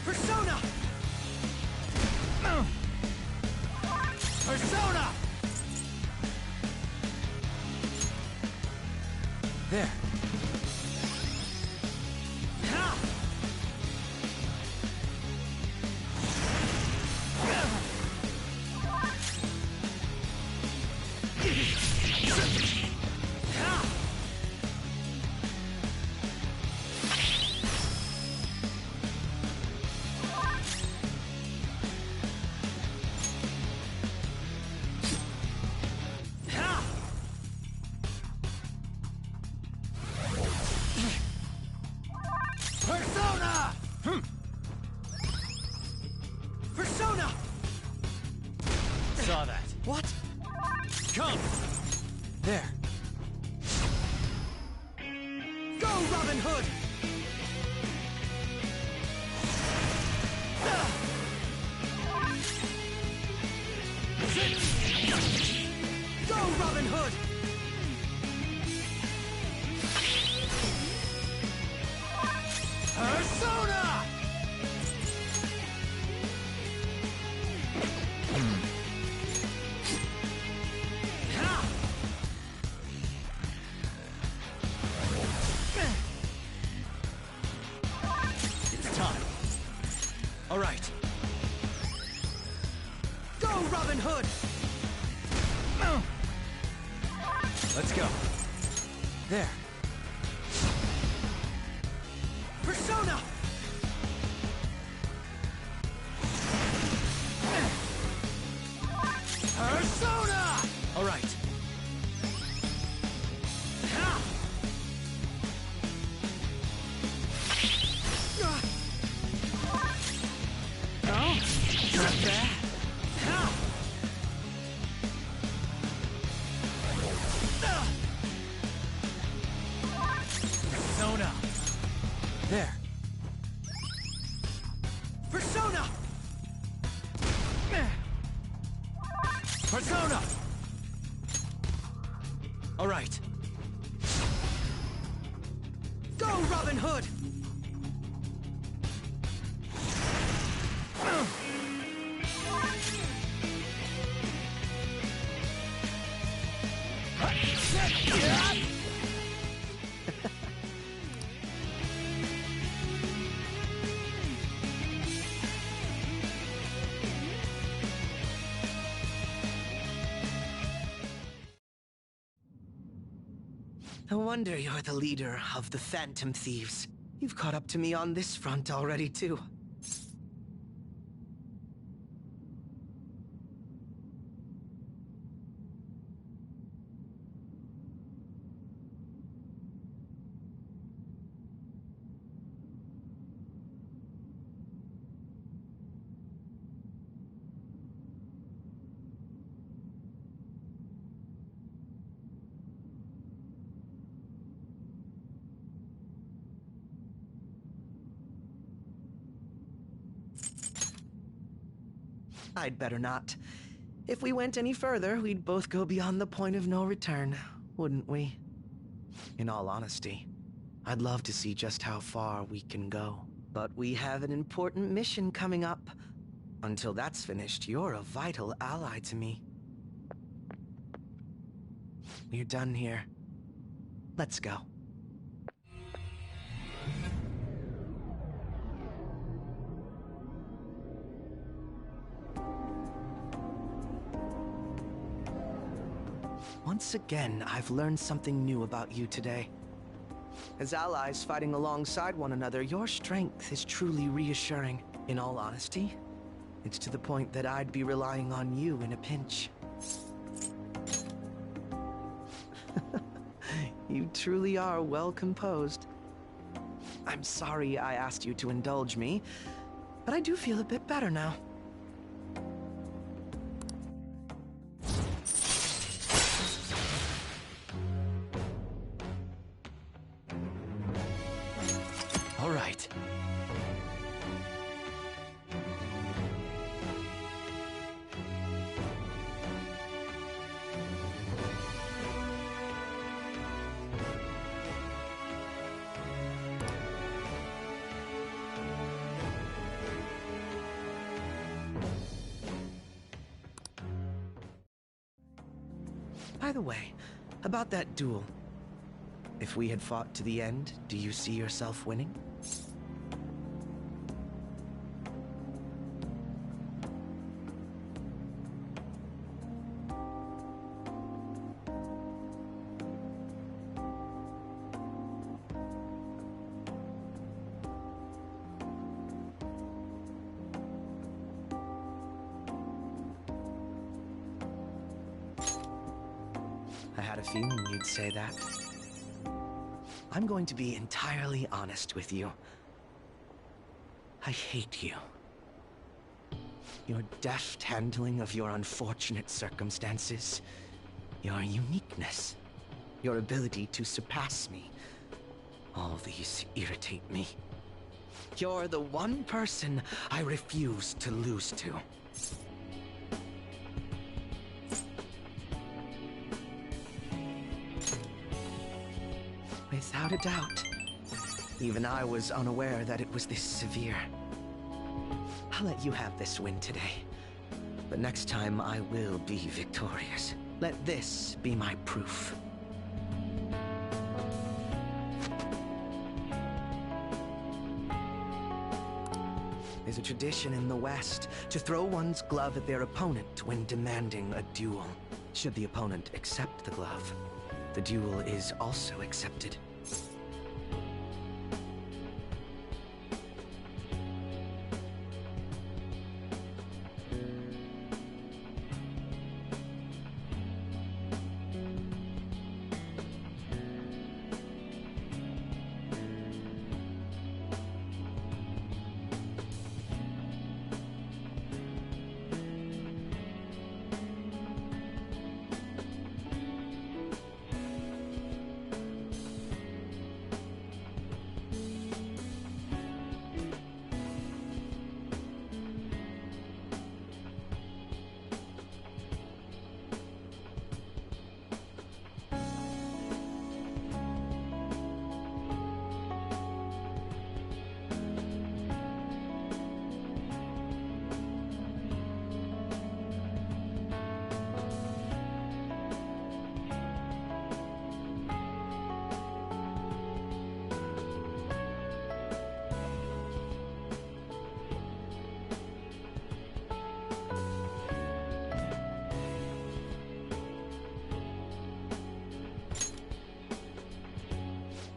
Persona! Persona! There. Ha! Ha! Ha! Persona! Persona! Saw that. What? Come! There. Go, Robin Hood! Go, Robin Hood! Persona! Ha! Robin Hood! Let's go. There. Persona! Persona! All right. Not bad. Persona. There. Persona! Persona! All right. Go, Robin Hood! No wonder you're the leader of the Phantom Thieves. You've caught up to me on this front already, too. I'd better not. If we went any further, we'd both go beyond the point of no return, wouldn't we? In all honesty, I'd love to see just how far we can go. But we have an important mission coming up. Until that's finished, you're a vital ally to me. We're done here. Let's go. Once again, I've learned something new about you today. As allies fighting alongside one another, your strength is truly reassuring. In all honesty, it's to the point that I'd be relying on you in a pinch. You truly are well composed. I'm sorry I asked you to indulge me, but I do feel a bit better now. All right. By the way, about that duel. If we had fought to the end, do you see yourself winning? I had a feeling you'd say that. I'm going to be entirely honest with you. I hate you. Your deft handling of your unfortunate circumstances, your uniqueness, your ability to surpass me, all these irritate me. You're the one person I refuse to lose to. Without a doubt. Even I was unaware that it was this severe. I'll let you have this win today. But next time I will be victorious. Let this be my proof. is a tradition in the West to throw one's glove at their opponent when demanding a duel. Should the opponent accept the glove, the duel is also accepted.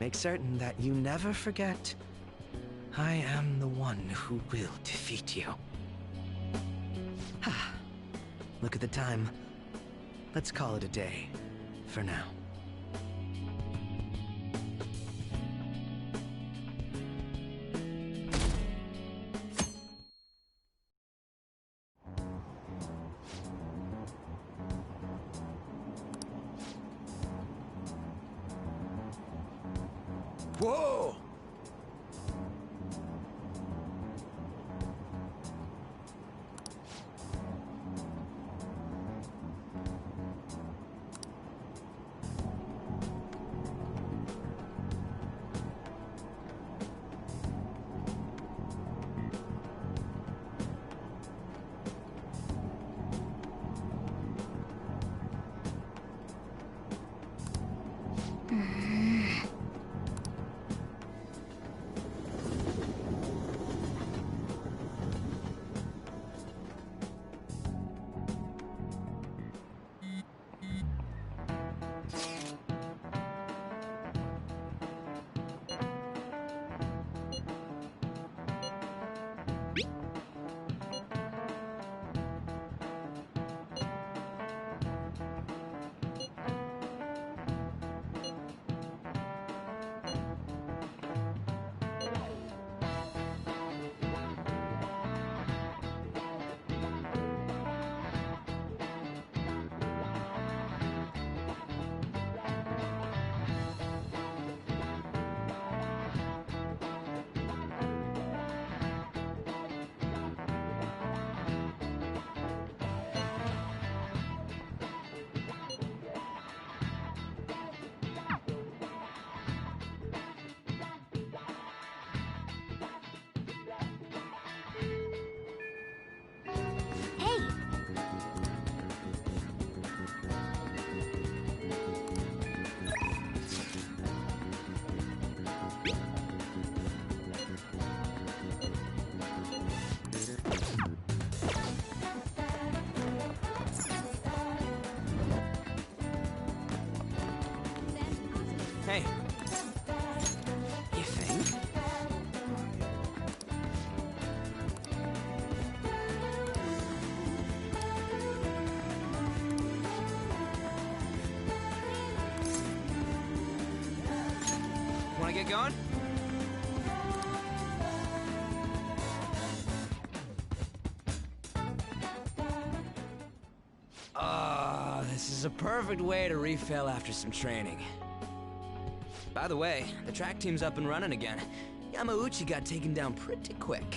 Make certain that you never forget, I am the one who will defeat you. Look at the time. Let's call it a day, for now. Whoa! Hey. You think? Wanna get going? This is a perfect way to refill after some training. By the way, the track team's up and running again. Yamauchi got taken down pretty quick.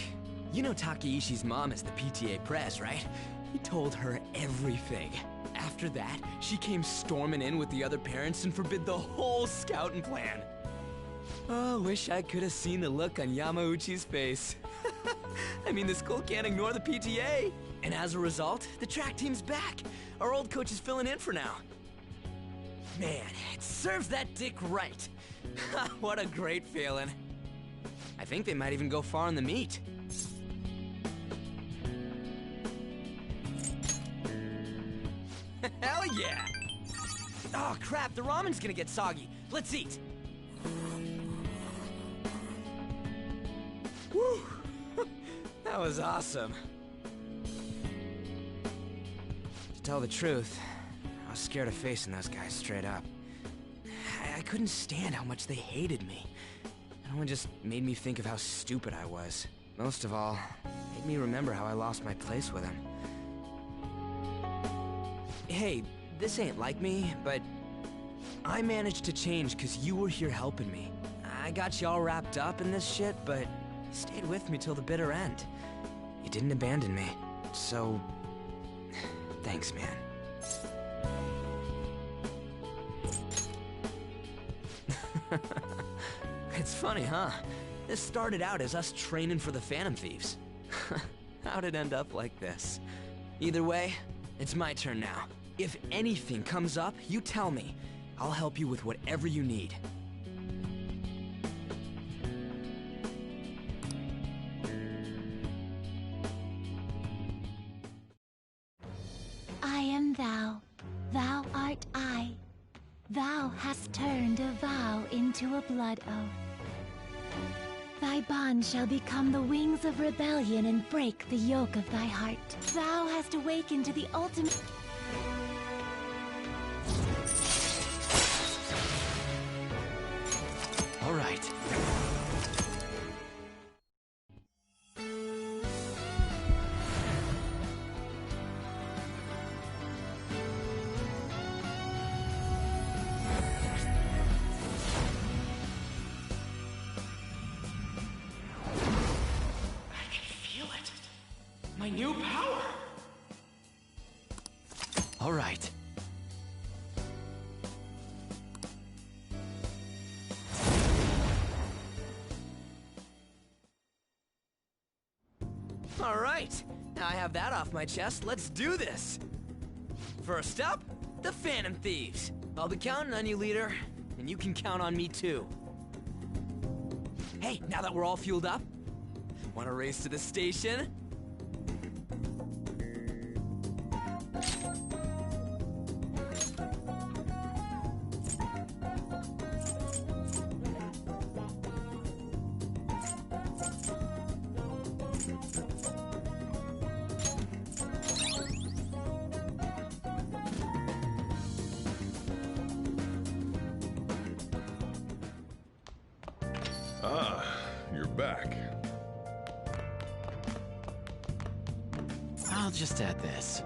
You know Takeishi's mom is the PTA press, right? He told her everything. After that, she came storming in with the other parents and forbid the whole scouting plan. Oh, wish I could have seen the look on Yamauchi's face. I mean, the school can't ignore the PTA. And as a result, the track team's back. Our old coach is filling in for now. Man, it serves that dick right. What a great feeling. I think they might even go far in the meet. Hell yeah! Oh crap, the ramen's gonna get soggy. Let's eat. Woo! That was awesome. To tell the truth, I was scared of facing those guys straight up. I couldn't stand how much they hated me. It only just made me think of how stupid I was. Most of all, it made me remember how I lost my place with him. Hey, this ain't like me, but I managed to change because you were here helping me. I got you all wrapped up in this shit, but you stayed with me till the bitter end. You didn't abandon me, so thanks, man. It's funny, huh? This started out as us training for the Phantom Thieves. How'd it end up like this? Either way, it's my turn now. If anything comes up, you tell me. I'll help you with whatever you need. I am thou, thou art I. Thou hast turned a vow into a blood oath. Thy bond shall become the wings of rebellion and break the yoke of thy heart. Thou hast awakened to the ultimate... All right. My new power! All right. All right, now I have that off my chest. Let's do this. First up, the Phantom Thieves. I'll be counting on you, leader, and you can count on me too. Hey, now that we're all fueled up, want to race to the station? Ah, you're back. I'll just add this.